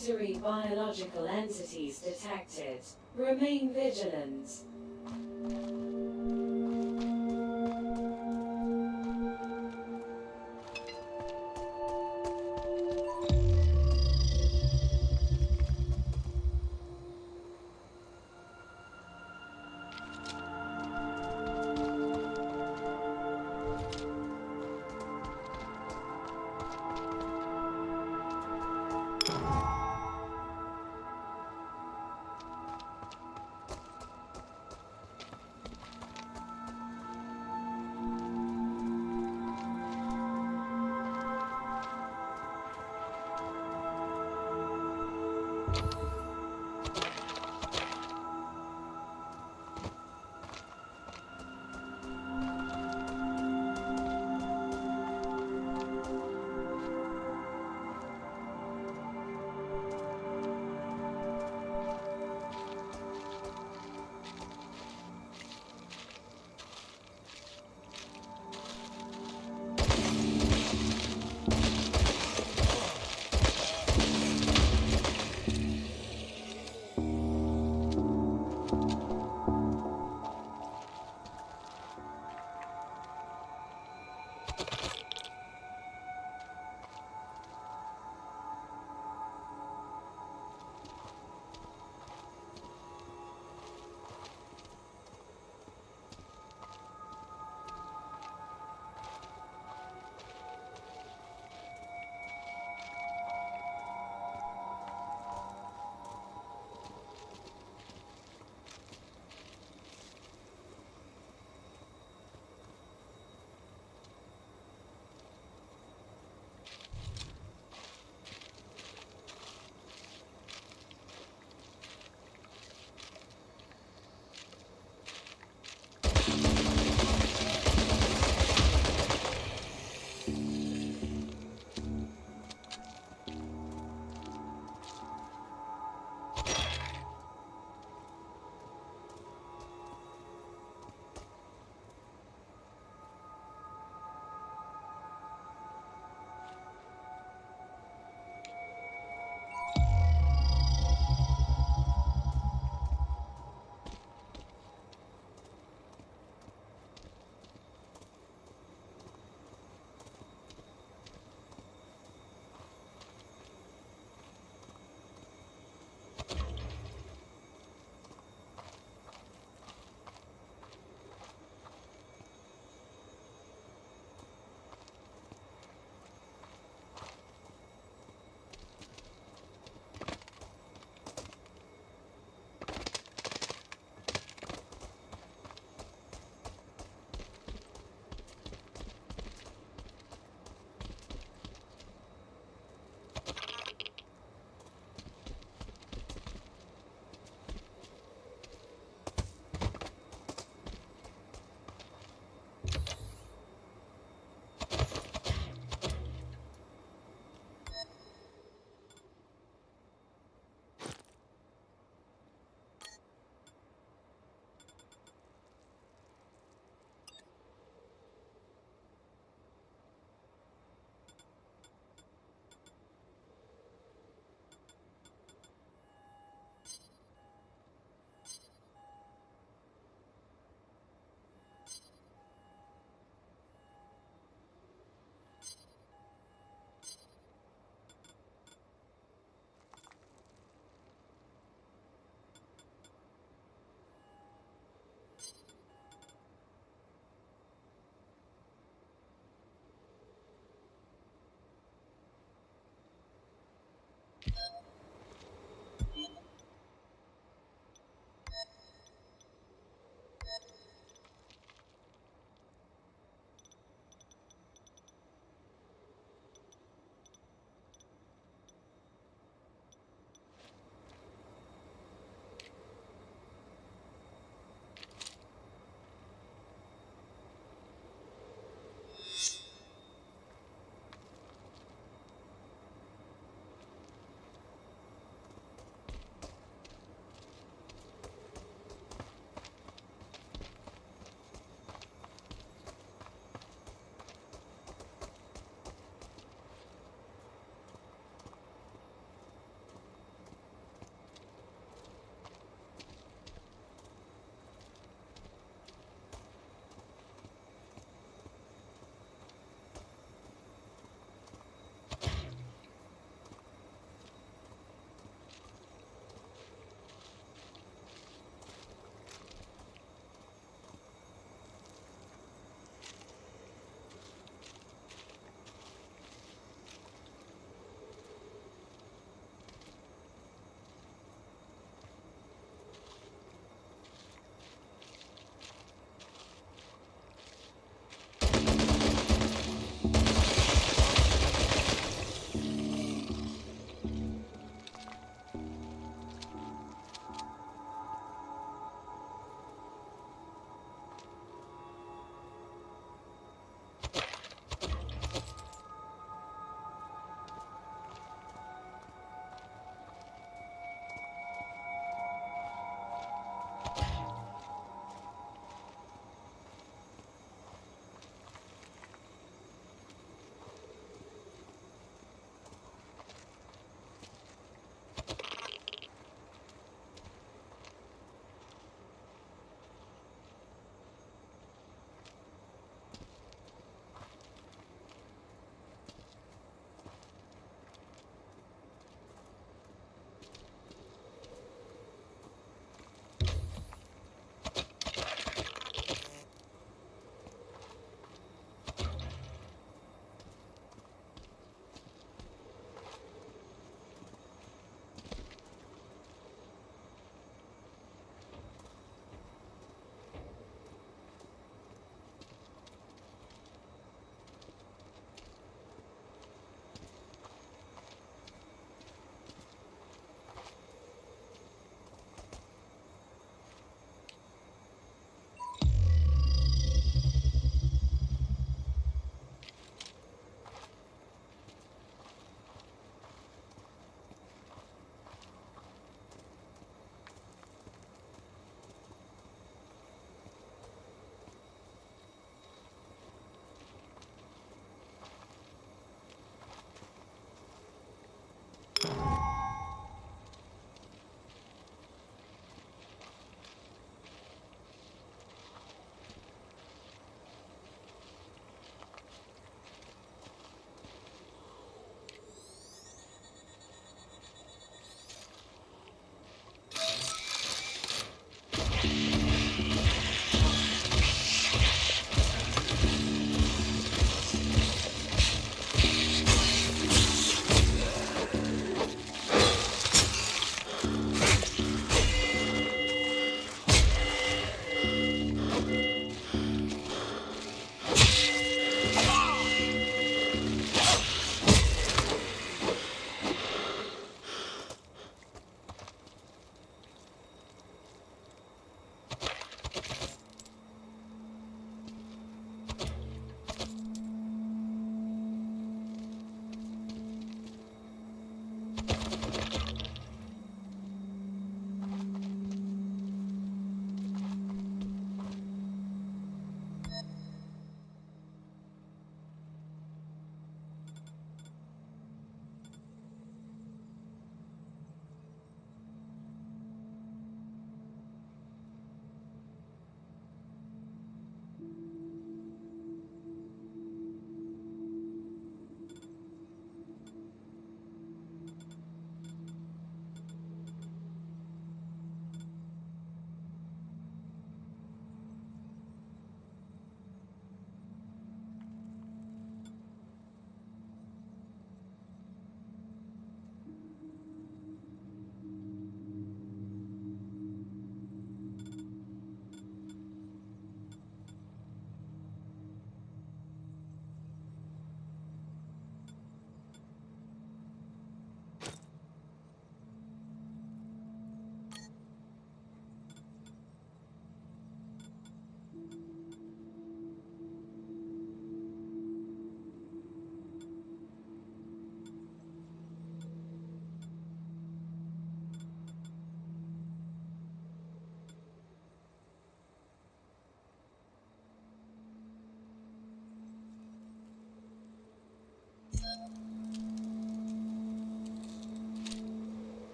Speaker 3: Jittery biological entities detected. Remain vigilant.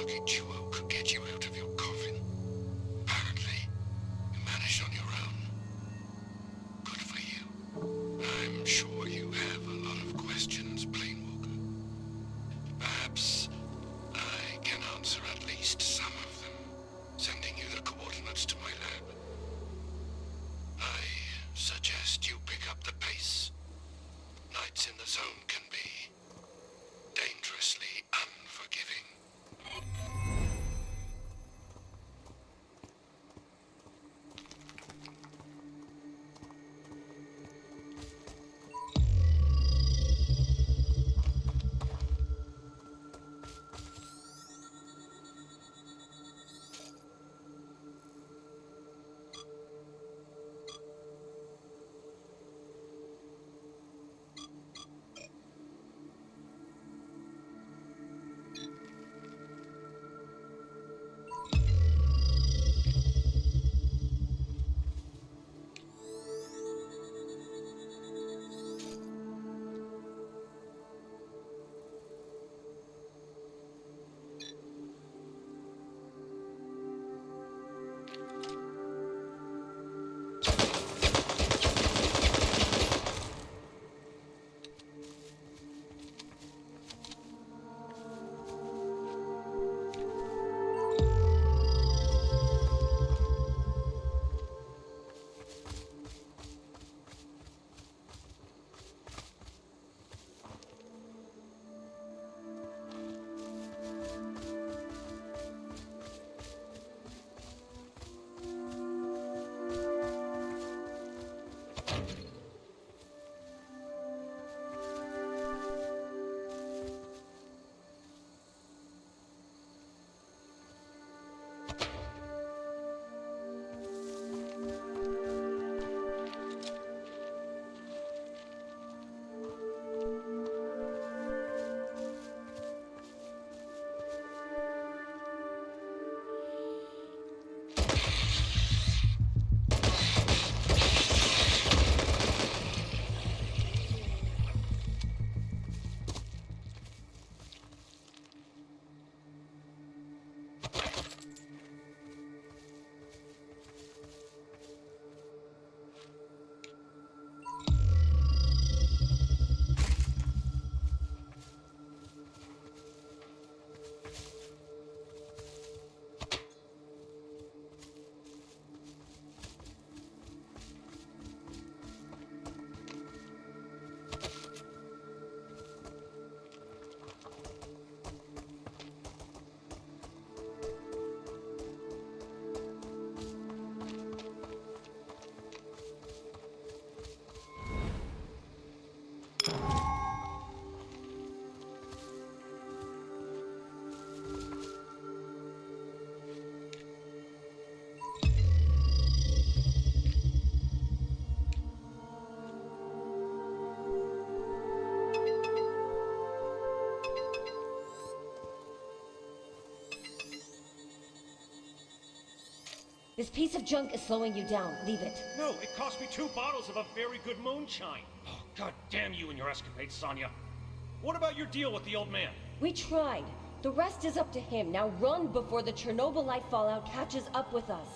Speaker 6: MasterlitchUK could get you out of your coffin. Apparently, you managed on your own. Good for you. I'm sure you have a lot of questions, Planewalker. Perhaps I can answer at least some of them, sending you the coordinates to my lab. I suggest you pick up the pace. Nights in the zone can be dangerously unforgiving.
Speaker 17: This piece of junk is slowing you down. Leave it.
Speaker 18: No, it cost me 2 bottles of a very good moonshine. Oh, God damn you and your escapades, Sonya. What about your deal with the old man?
Speaker 17: We tried. The rest is up to him. Now run before the Chernobylite fallout catches up with us.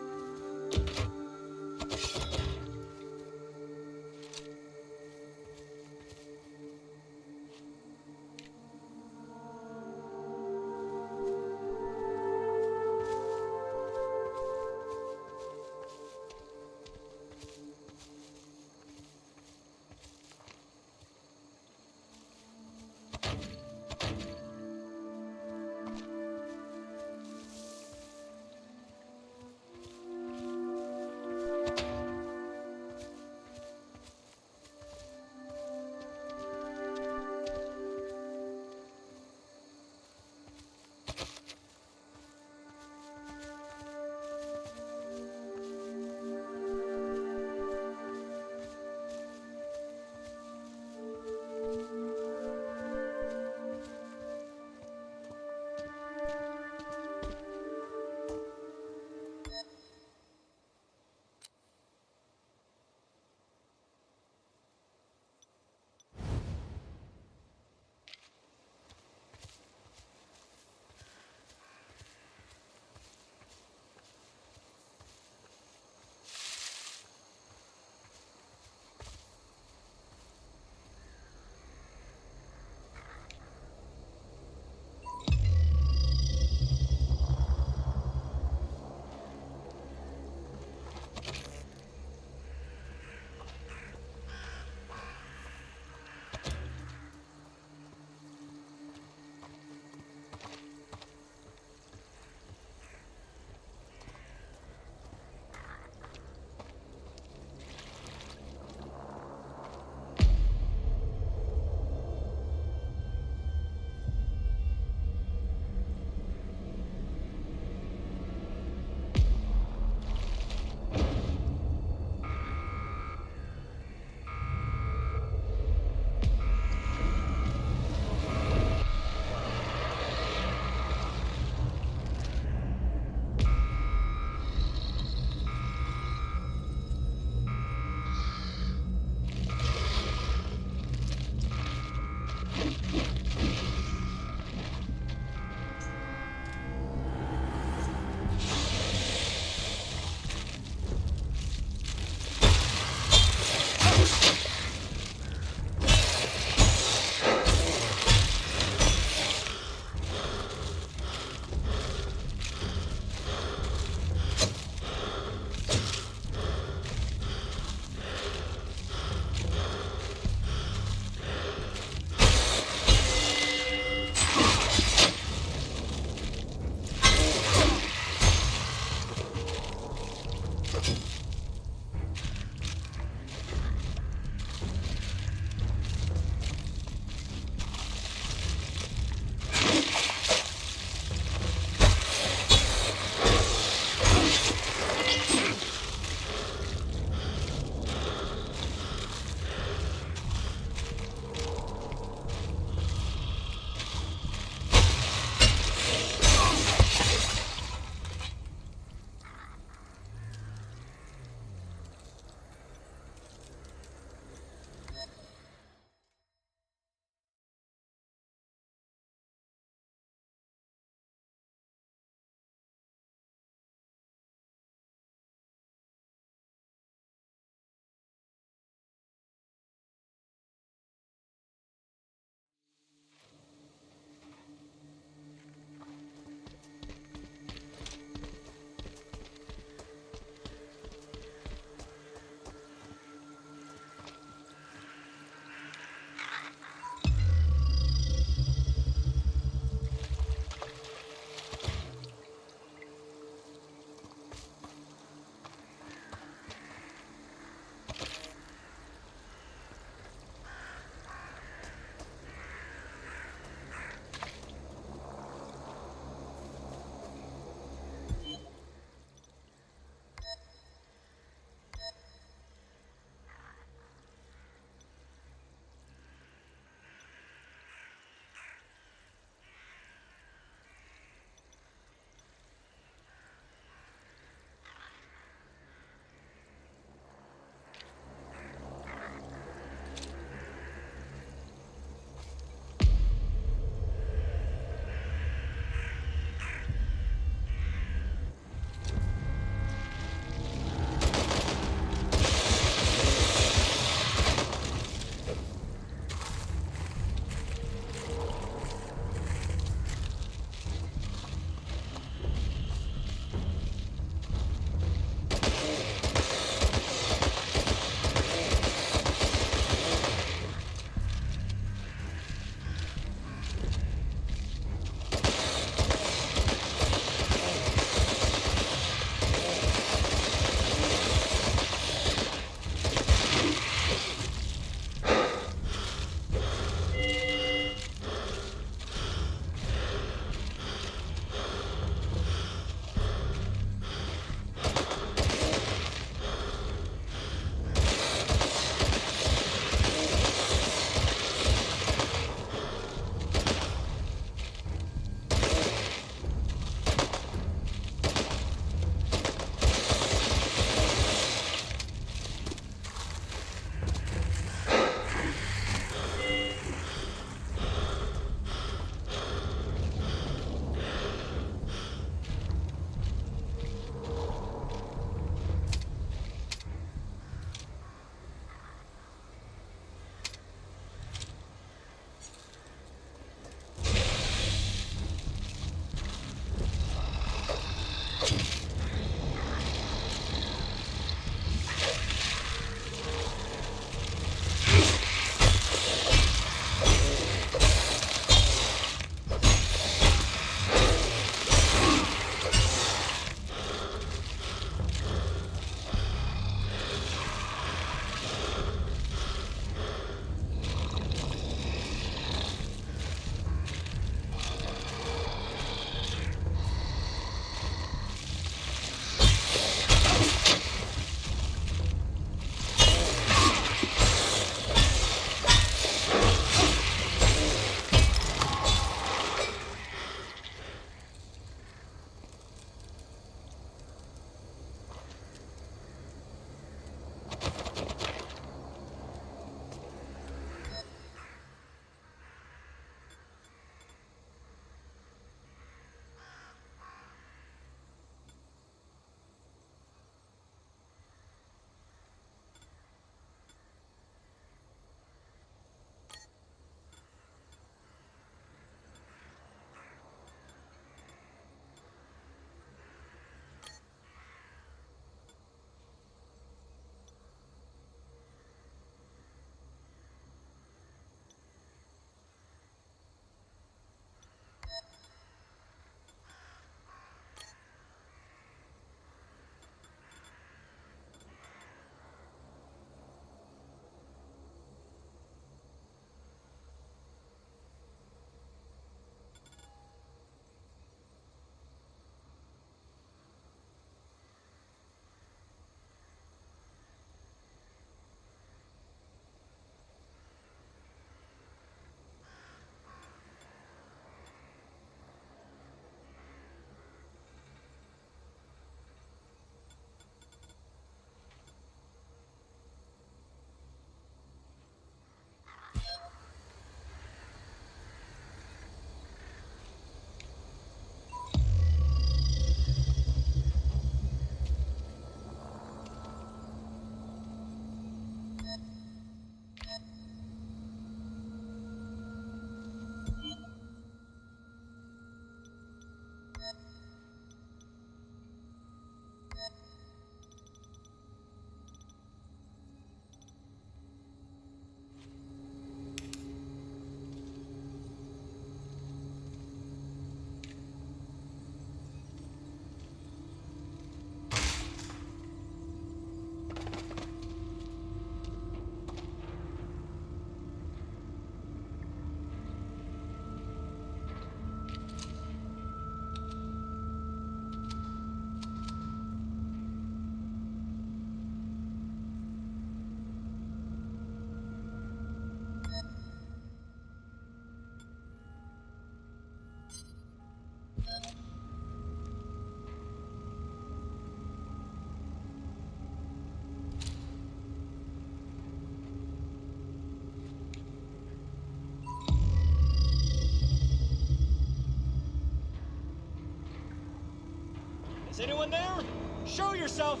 Speaker 19: Is anyone there? Show yourself!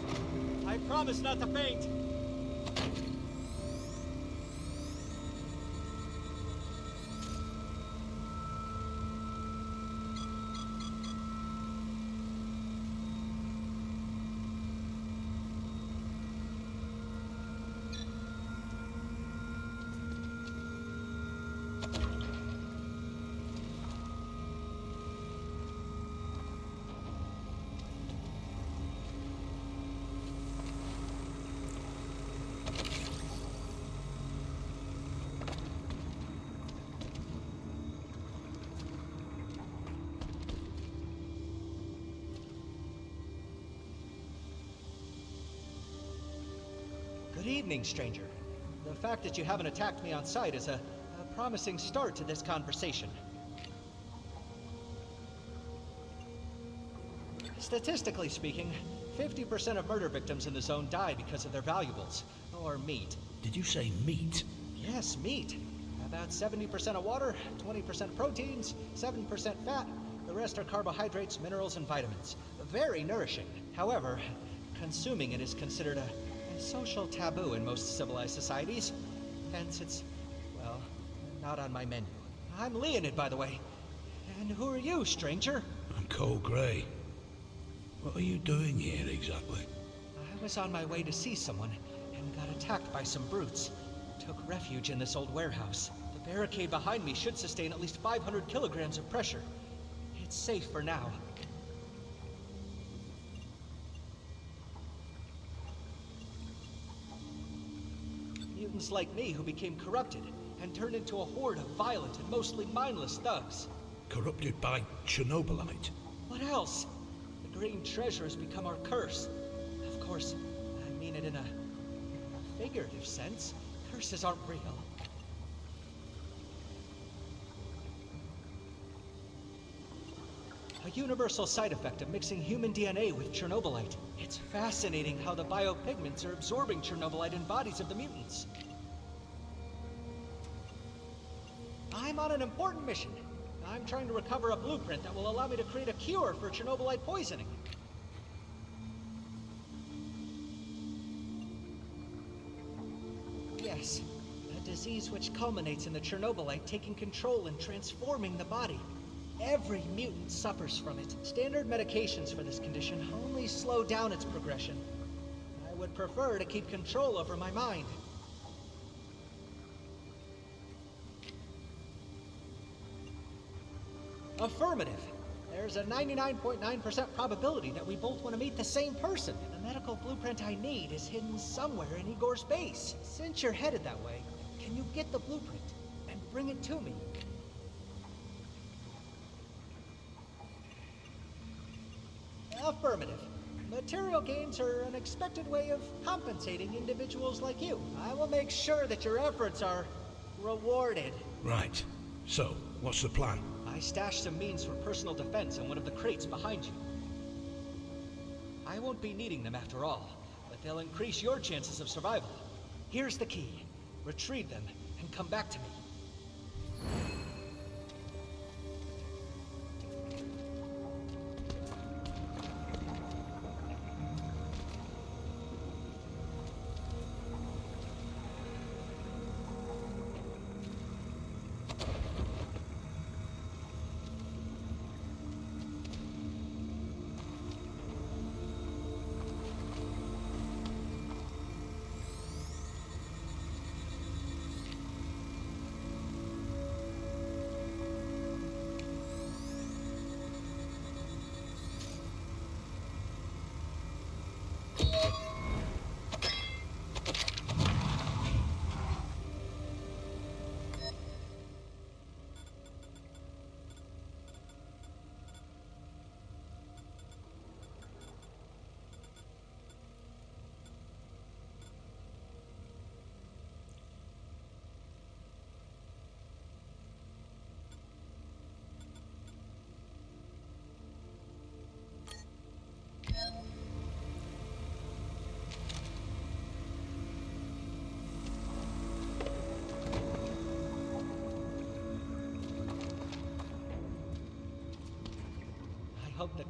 Speaker 19: I promise not to faint. Good evening, stranger. The fact that you haven't attacked me on sight is a promising start to this conversation. Statistically speaking, 50% of murder victims in the zone die because of their valuables, or meat.
Speaker 2: Did you say meat?
Speaker 19: Yes, meat. About 70% of water, 20% proteins, 7% fat. The rest are carbohydrates, minerals, and vitamins. Very nourishing. However, consuming it is considered a social taboo in most civilized societies. Hence it's, well, not on my menu. I'm Leonid, by the way. And who are you, stranger?
Speaker 2: I'm Cole Gray. What are you doing here exactly?
Speaker 19: I was on my way to see someone and got attacked by some brutes. Took refuge in this old warehouse. The barricade behind me should sustain at least 500 kilograms of pressure. It's safe for now. Mutants like me who became corrupted and turned into a horde of violent and mostly mindless thugs.
Speaker 2: Corrupted by Chernobylite?
Speaker 19: What else? The green treasure has become our curse. Of course, I mean it in a figurative sense. Curses aren't real. A universal side effect of mixing human DNA with Chernobylite. It's fascinating how the biopigments are absorbing Chernobylite in bodies of the mutants. I'm on an important mission. I'm trying to recover a blueprint that will allow me to create a cure for Chernobylite poisoning. Yes, a disease which culminates in the Chernobylite taking control and transforming the body. Every mutant suffers from it. Standard medications for this condition only slow down its progression. I would prefer to keep control over my mind. Affirmative. There's a 99.9% probability that we both want to meet the same person. The medical blueprint I need is hidden somewhere in Igor's base. Since you're headed that way, can you get the blueprint and bring it to me? Affirmative. Material gains are an expected way of compensating individuals like you. I will make sure that your efforts are rewarded.
Speaker 2: Right. So, what's the plan?
Speaker 19: I stashed some means for personal defense in one of the crates behind you. I won't be needing them after all, but they'll increase your chances of survival. Here's the key. Retrieve them and come back to me.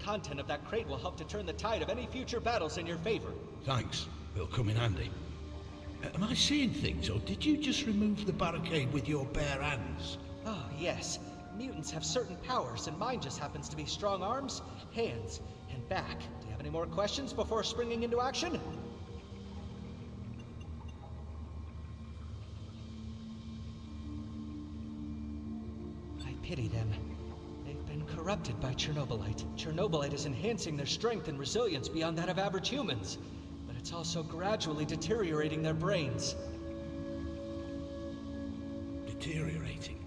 Speaker 19: content of that crate will help to turn the tide of any future battles in your favor.
Speaker 2: Thanks. It'll come in handy. Am I seeing things, or did you just remove the barricade with your bare hands?
Speaker 19: Oh, yes. Mutants have certain powers, and mine just happens to be strong arms, hands, and back. Do you have any more questions before springing into action? I pity them. They've been corrupted by Chernobylite. Chernobylite is enhancing their strength and resilience beyond that of average humans, but it's also gradually deteriorating their brains.
Speaker 2: Deteriorating?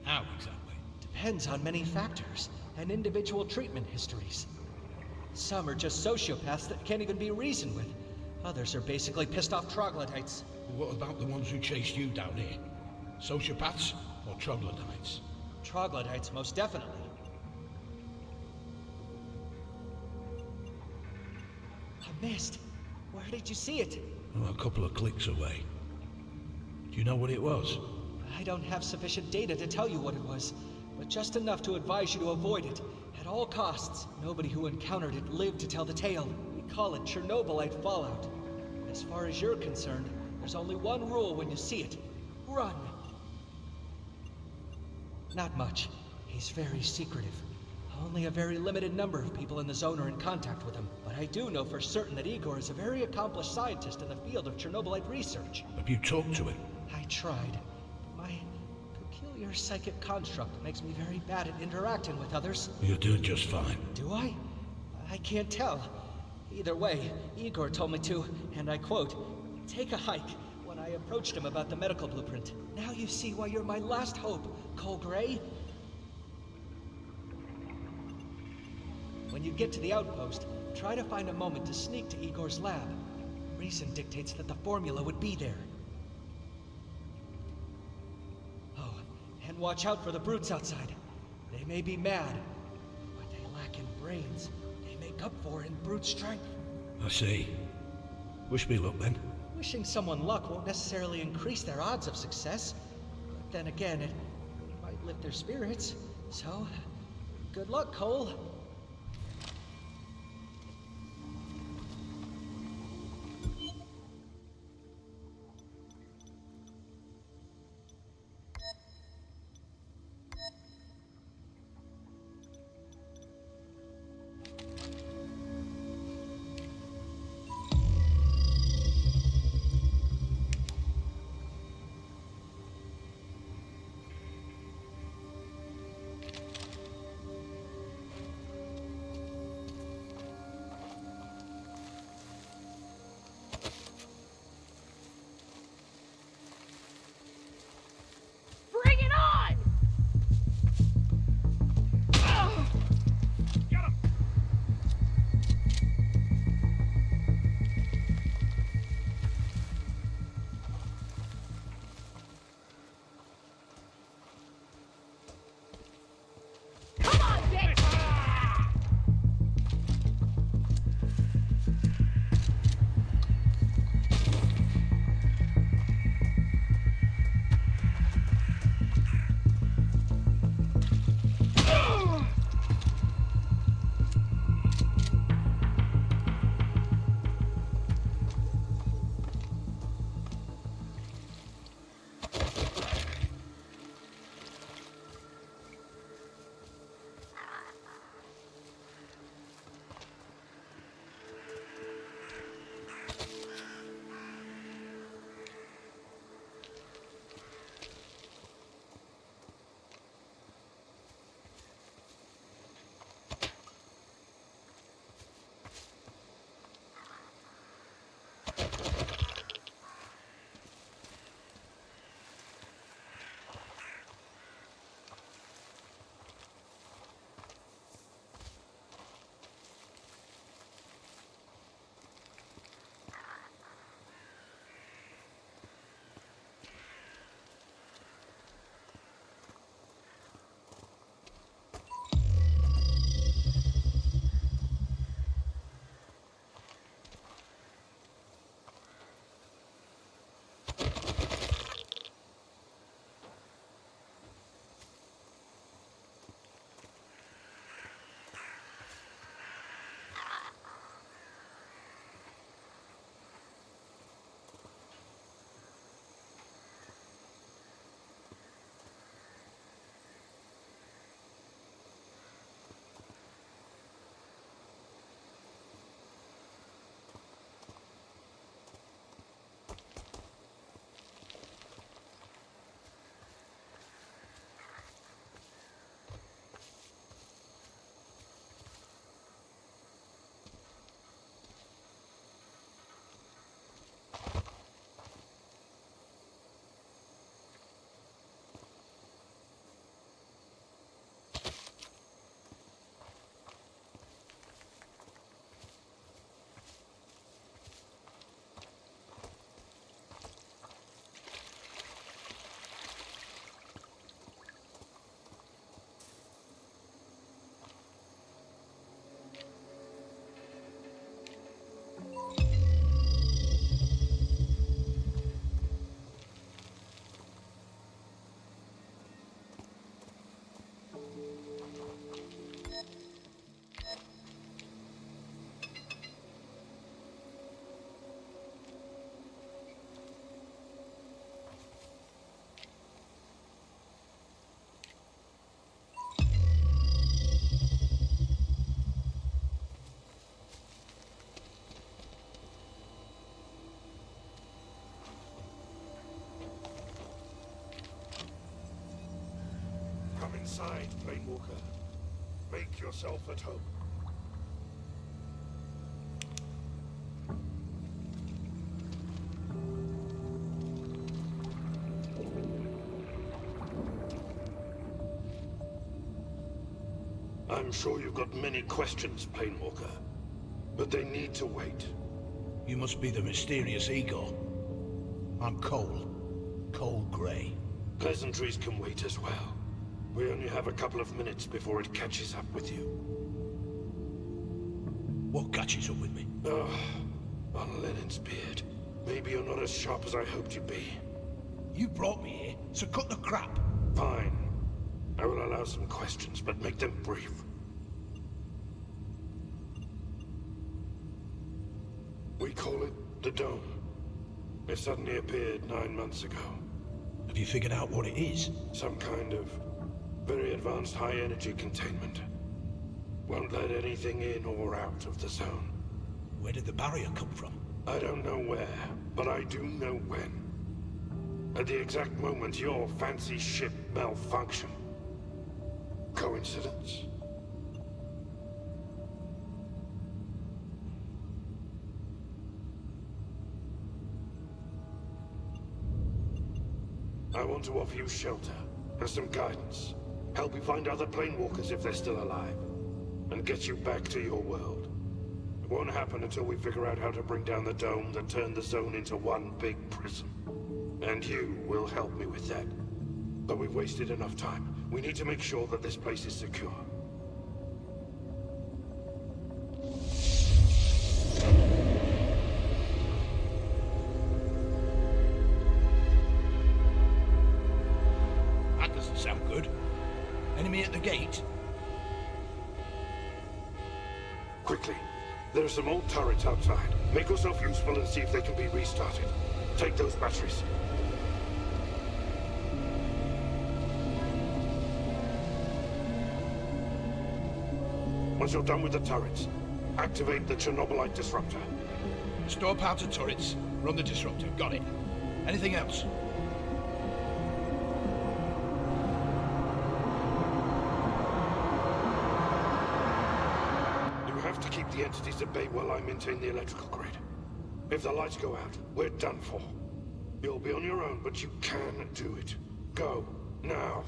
Speaker 2: How exactly?
Speaker 19: Depends on many factors, and individual treatment histories. Some are just sociopaths that can't even be reasoned with. Others are basically pissed off troglodytes.
Speaker 2: What about the ones who chased you down here? Sociopaths or troglodytes?
Speaker 19: Troglodytes, most definitely. A mist. Where did you see it?
Speaker 2: Oh, a couple of clicks away. Do you know what it was?
Speaker 19: I don't have sufficient data to tell you what it was, but just enough to advise you to avoid it at all costs. Nobody who encountered it lived to tell the tale. We call it Chernobylite fallout. As far as you're concerned, there's only one rule when you see it. Run! Not much. He's very secretive. Only a very limited number of people in the zone are in contact with him. But I do know for certain that Igor is a very accomplished scientist in the field of Chernobylite research.
Speaker 2: Have you talked to him?
Speaker 19: I tried. My peculiar psychic construct makes me very bad at interacting with others.
Speaker 2: You're doing just fine.
Speaker 19: Do I? I can't tell. Either way, Igor told me to, and I quote, "Take a hike," when I approached him about the medical blueprint. Now you see why you're my last hope, Cole Gray. When you get to the outpost, try to find a moment to sneak to Igor's lab. Reason dictates that the formula would be there. Oh, and watch out for the brutes outside. They may be mad, but they lack in brains. They make up for in brute strength.
Speaker 2: I see. Wish me luck then.
Speaker 19: Wishing someone luck won't necessarily increase their odds of success. But then again, it might lift their spirits. So, good luck, Cole.
Speaker 20: inside, Planewalker. Make yourself at home. I'm sure you've got many questions, Planewalker, but they need to wait.
Speaker 2: You must be the mysterious Igor. I'm Cole. Cole Gray.
Speaker 20: Pleasantries can wait as well. We only have a couple of minutes before it catches up with you.
Speaker 2: What catches up with me?
Speaker 20: On Lenin's beard. Maybe you're not as sharp as I hoped you'd be.
Speaker 2: You brought me here, so cut the crap.
Speaker 20: Fine. I will allow some questions, but make them brief. We call it the Dome. It suddenly appeared 9 months ago.
Speaker 2: Have you figured out what it is?
Speaker 20: Some kind of very advanced high-energy containment. Won't let anything in or out of the zone.
Speaker 2: Where did the barrier come from?
Speaker 20: I don't know where, but I do know when. At the exact moment your fancy ship malfunctioned. Coincidence? I want to offer you shelter and some guidance. Help you find other planewalkers if they're still alive. And get you back to your world. It won't happen until we figure out how to bring down the dome that turned the zone into one big prison. And you will help me with that. But we've wasted enough time. We need to make sure that this place is secure.
Speaker 2: That doesn't sound good. Enemy at the gate?
Speaker 20: Quickly. There are some old turrets outside. Make yourself useful and see if they can be restarted. Take those batteries. Once you're done with the turrets, activate the Chernobylite disruptor.
Speaker 2: Store powder turrets. Run the disruptor. Got it. Anything else?
Speaker 20: You have to keep the entities at bay while I maintain the electrical grid. If the lights go out, we're done for. You'll be on your own, but you can do it. Go, now.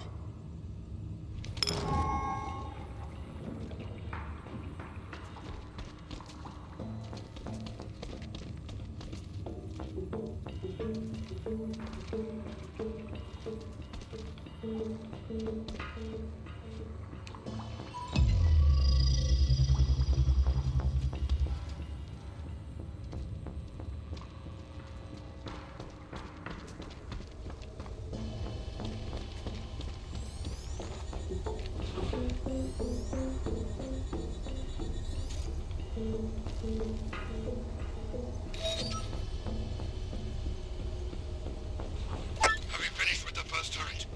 Speaker 20: Have you finished with the first turret?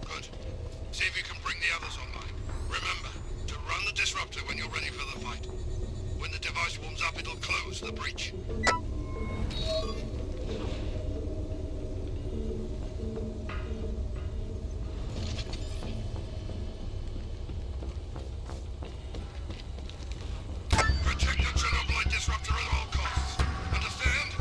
Speaker 20: Good. See if you can bring the others online. Remember, to run the disruptor when you're ready for the fight. When the device warms up, it'll close the breach. Protect the Chernobylite disruptor at all costs. Understand?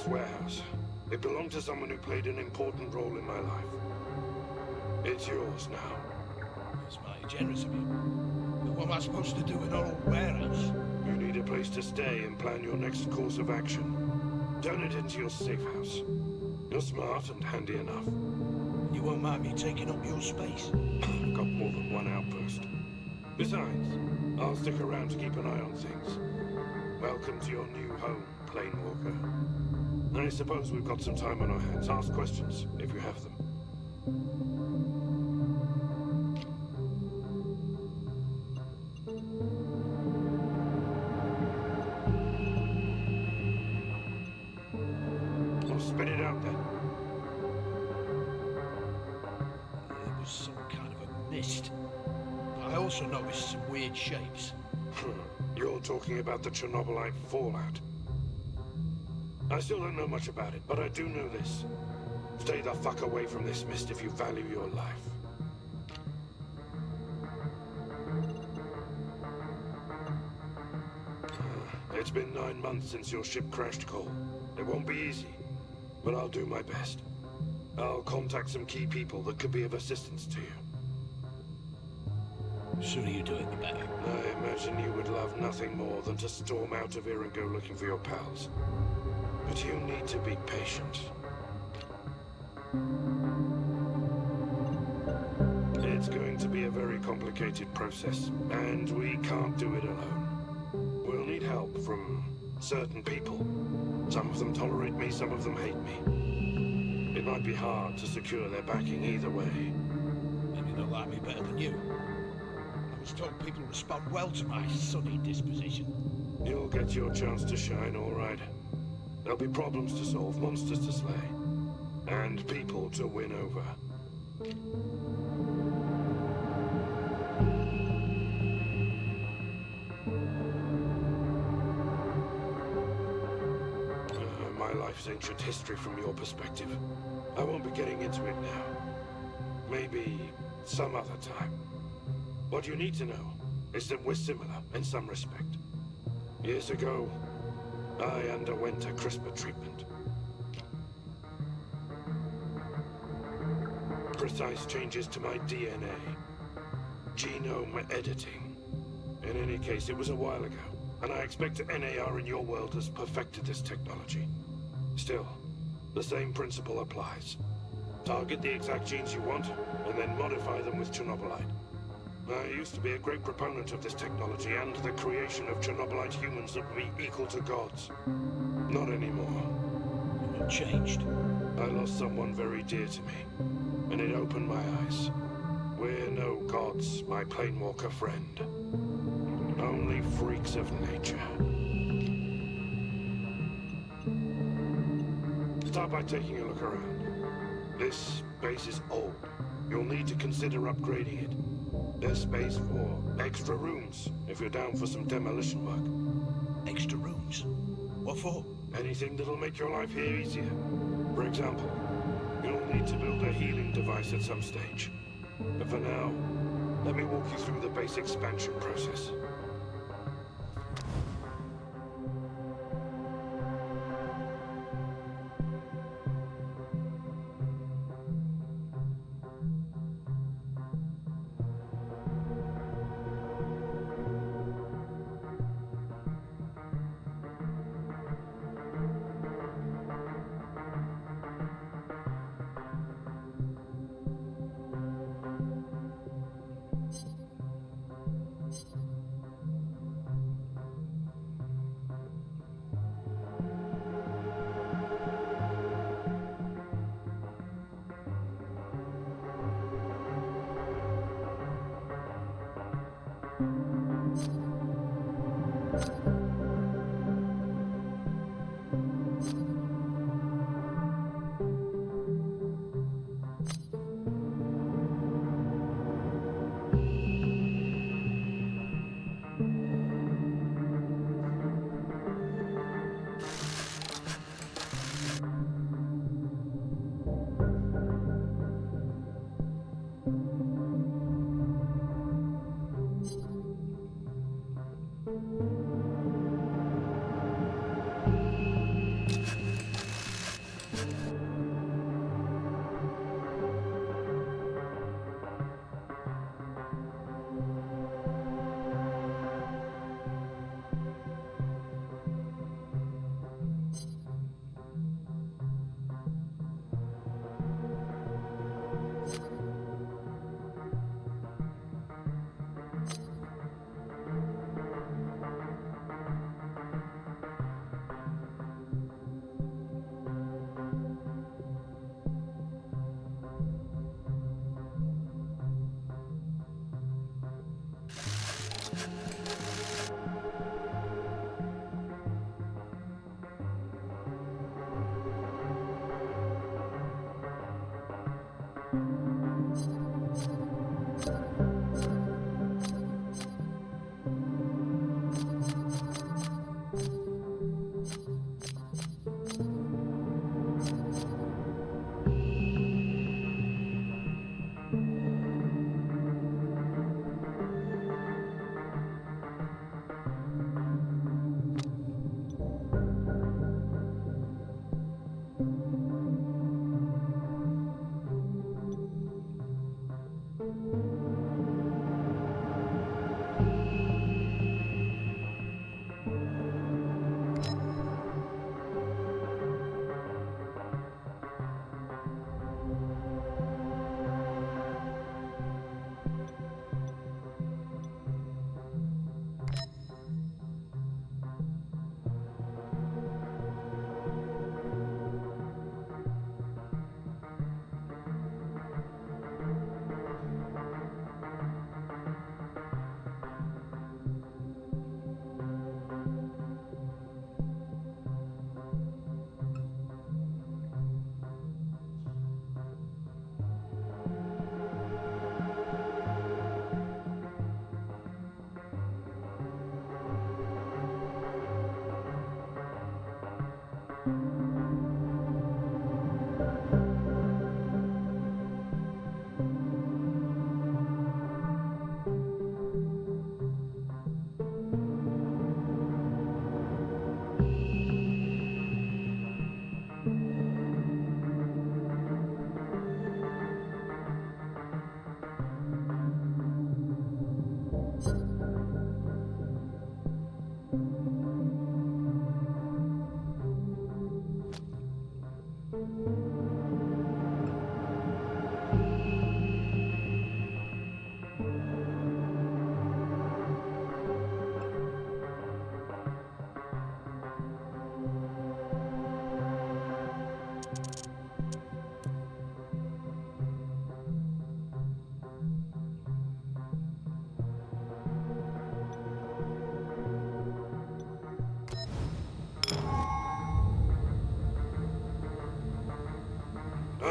Speaker 20: this warehouse. It belonged to someone who played an important role in my life. It's yours now.
Speaker 2: That's mighty generous of you. But what am I supposed to do in our old warehouse?
Speaker 20: You need a place to stay and plan your next course of action. Turn it into your safe house. You're smart and handy enough.
Speaker 2: And you won't mind me taking up your space?
Speaker 20: I've got more than one outpost. Besides, I'll stick around to keep an eye on things. Welcome to your new home, Planewalker. I suppose we've got some time on our hands. Ask questions, if you have them. Well, spit it out then.
Speaker 2: There was some kind of a mist. I also noticed some weird shapes.
Speaker 20: You're talking about the Chernobylite fallout. I still don't know much about it, but I do know this. Stay the fuck away from this mist if you value your life. It's been 9 months since your ship crashed, Cole. It won't be easy, but I'll do my best. I'll contact some key people that could be of assistance to you.
Speaker 2: The sooner you do it, the better.
Speaker 20: I imagine you would love nothing more than to storm out of here and go looking for your pals. But you need to be patient. It's going to be a very complicated process, and we can't do it alone. We'll need help from certain people. Some of them tolerate me, some of them hate me. It might be hard to secure their backing either way.
Speaker 2: Maybe they'll like me better than you. I was told people respond well to my sunny disposition.
Speaker 20: You'll get your chance to shine, all right. There'll be problems to solve, monsters to slay, and people to win over. My life's ancient history from your perspective. I won't be getting into it now. Maybe some other time. What you need to know is that we're similar in some respect. Years ago, I underwent a CRISPR treatment. Precise changes to my DNA. Genome editing. In any case, it was a while ago, and I expect NAR in your world has perfected this technology. Still, the same principle applies. Target the exact genes you want, and then modify them with Chernobylite. I used to be a great proponent of this technology and the creation of Chernobylite humans that would be equal to gods. Not anymore.
Speaker 2: What changed?
Speaker 20: I lost someone very dear to me, and it opened my eyes. We're no gods, my Planewalker friend. Only freaks of nature. Start by taking a look around. This base is old. You'll need to consider upgrading it. There's space for extra rooms, if you're down for some demolition work.
Speaker 2: Extra rooms? What for?
Speaker 20: Anything that'll make your life here easier. For example, you'll need to build a healing device at some stage. But for now, let me walk you through the base expansion process.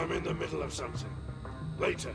Speaker 20: I'm in the middle of something. Later.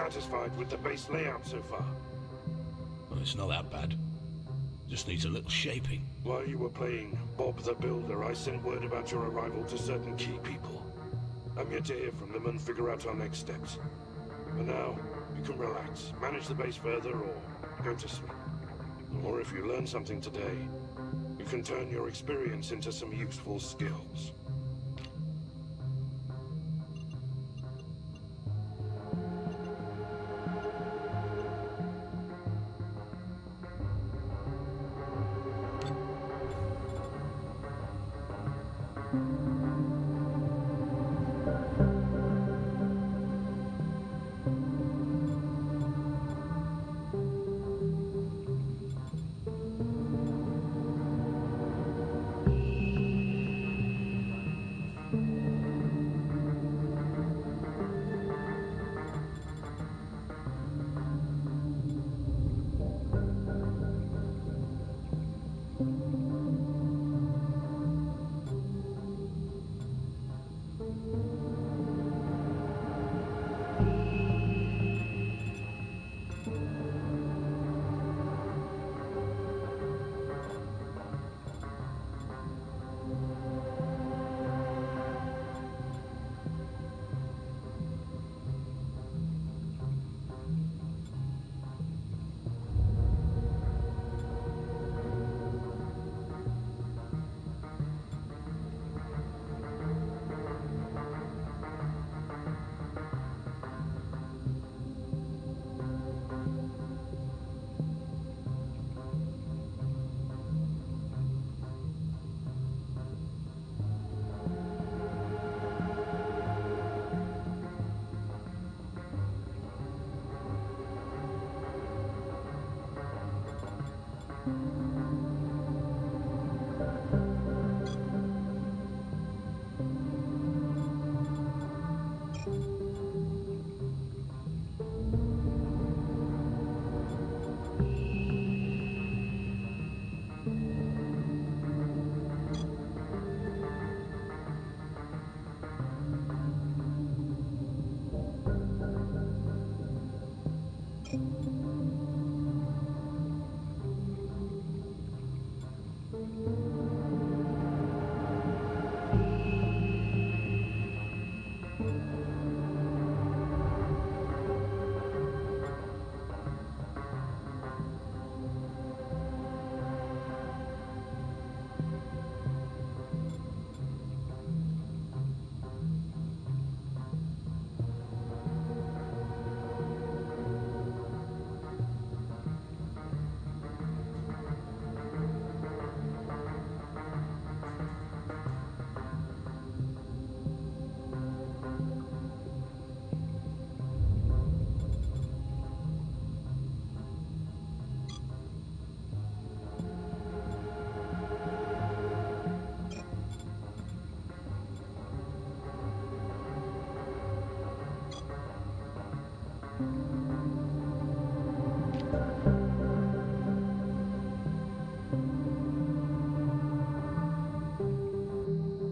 Speaker 20: satisfied with the base layout so far?
Speaker 2: Well, it's not that bad. Just needs a little shaping.
Speaker 20: While you were playing Bob the Builder, I sent word about your arrival to certain key people. I'm yet to hear from them and figure out our next steps. For now, you can relax, manage the base further, or go to sleep. Or if you learn something today, you can turn your experience into some useful skills.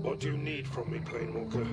Speaker 20: What do you need from me, Planewalker?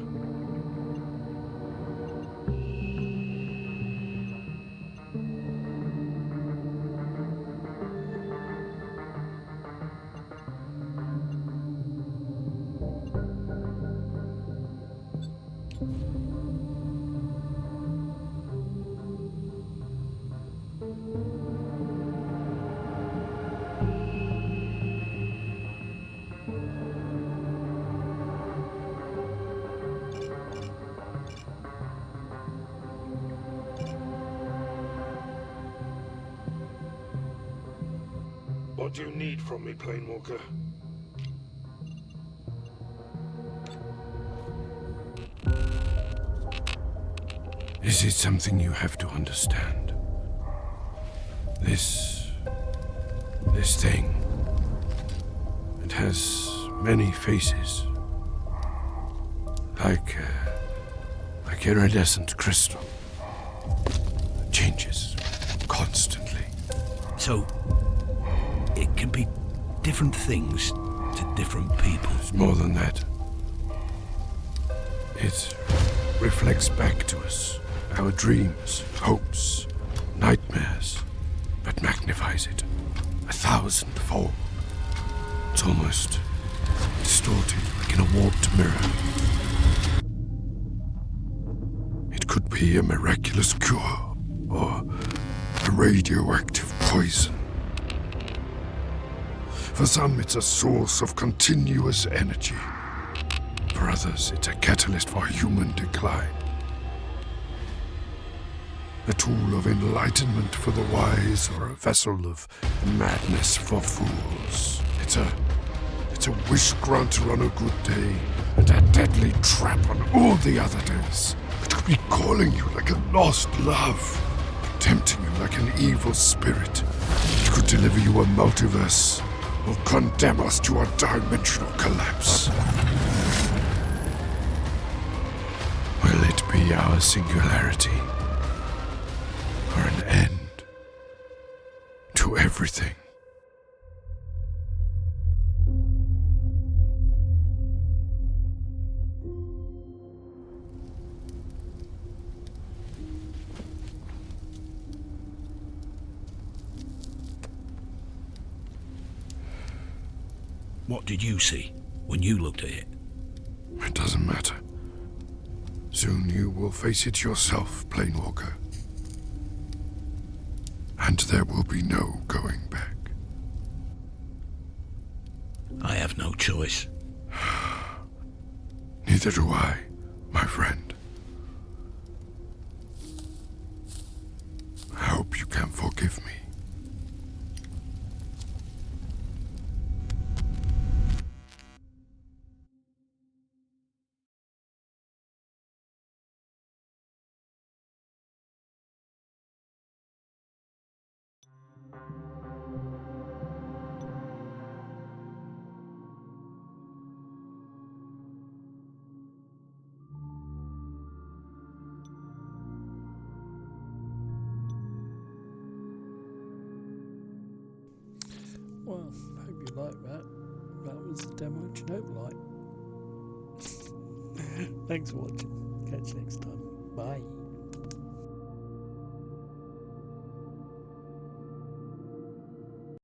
Speaker 20: What do you need from me, Planewalker? This is something you have to understand. This thing, it has many faces. Like iridescent crystal. It changes constantly.
Speaker 2: So, it can be different things to different people.
Speaker 20: It's more than that. It reflects back to us Our dreams, hopes, nightmares, but magnifies it 1,000-fold. It's almost distorted like in a warped mirror. It could be a miraculous cure, or a radioactive poison. For some, it's a source of continuous energy. For others, it's a catalyst for human decline. A tool of enlightenment for the wise, or a vessel of madness for fools. It's a wish granter on a good day, and a deadly trap on all the other days. It could be calling you like a lost love, tempting you like an evil spirit. It could deliver you a multiverse, or condemn us to a dimensional collapse. Will it be our singularity? Or an end to everything?
Speaker 2: What did you see when you looked at it?
Speaker 20: It doesn't matter. Soon you will face it yourself, Planewalker. And there will be no going back.
Speaker 2: I have no choice.
Speaker 20: Neither do I, my friend. I hope you can forgive me.
Speaker 1: Well, hope you like that. That was the demo of Chernobylite. Thanks for watching. Catch you next time. Bye.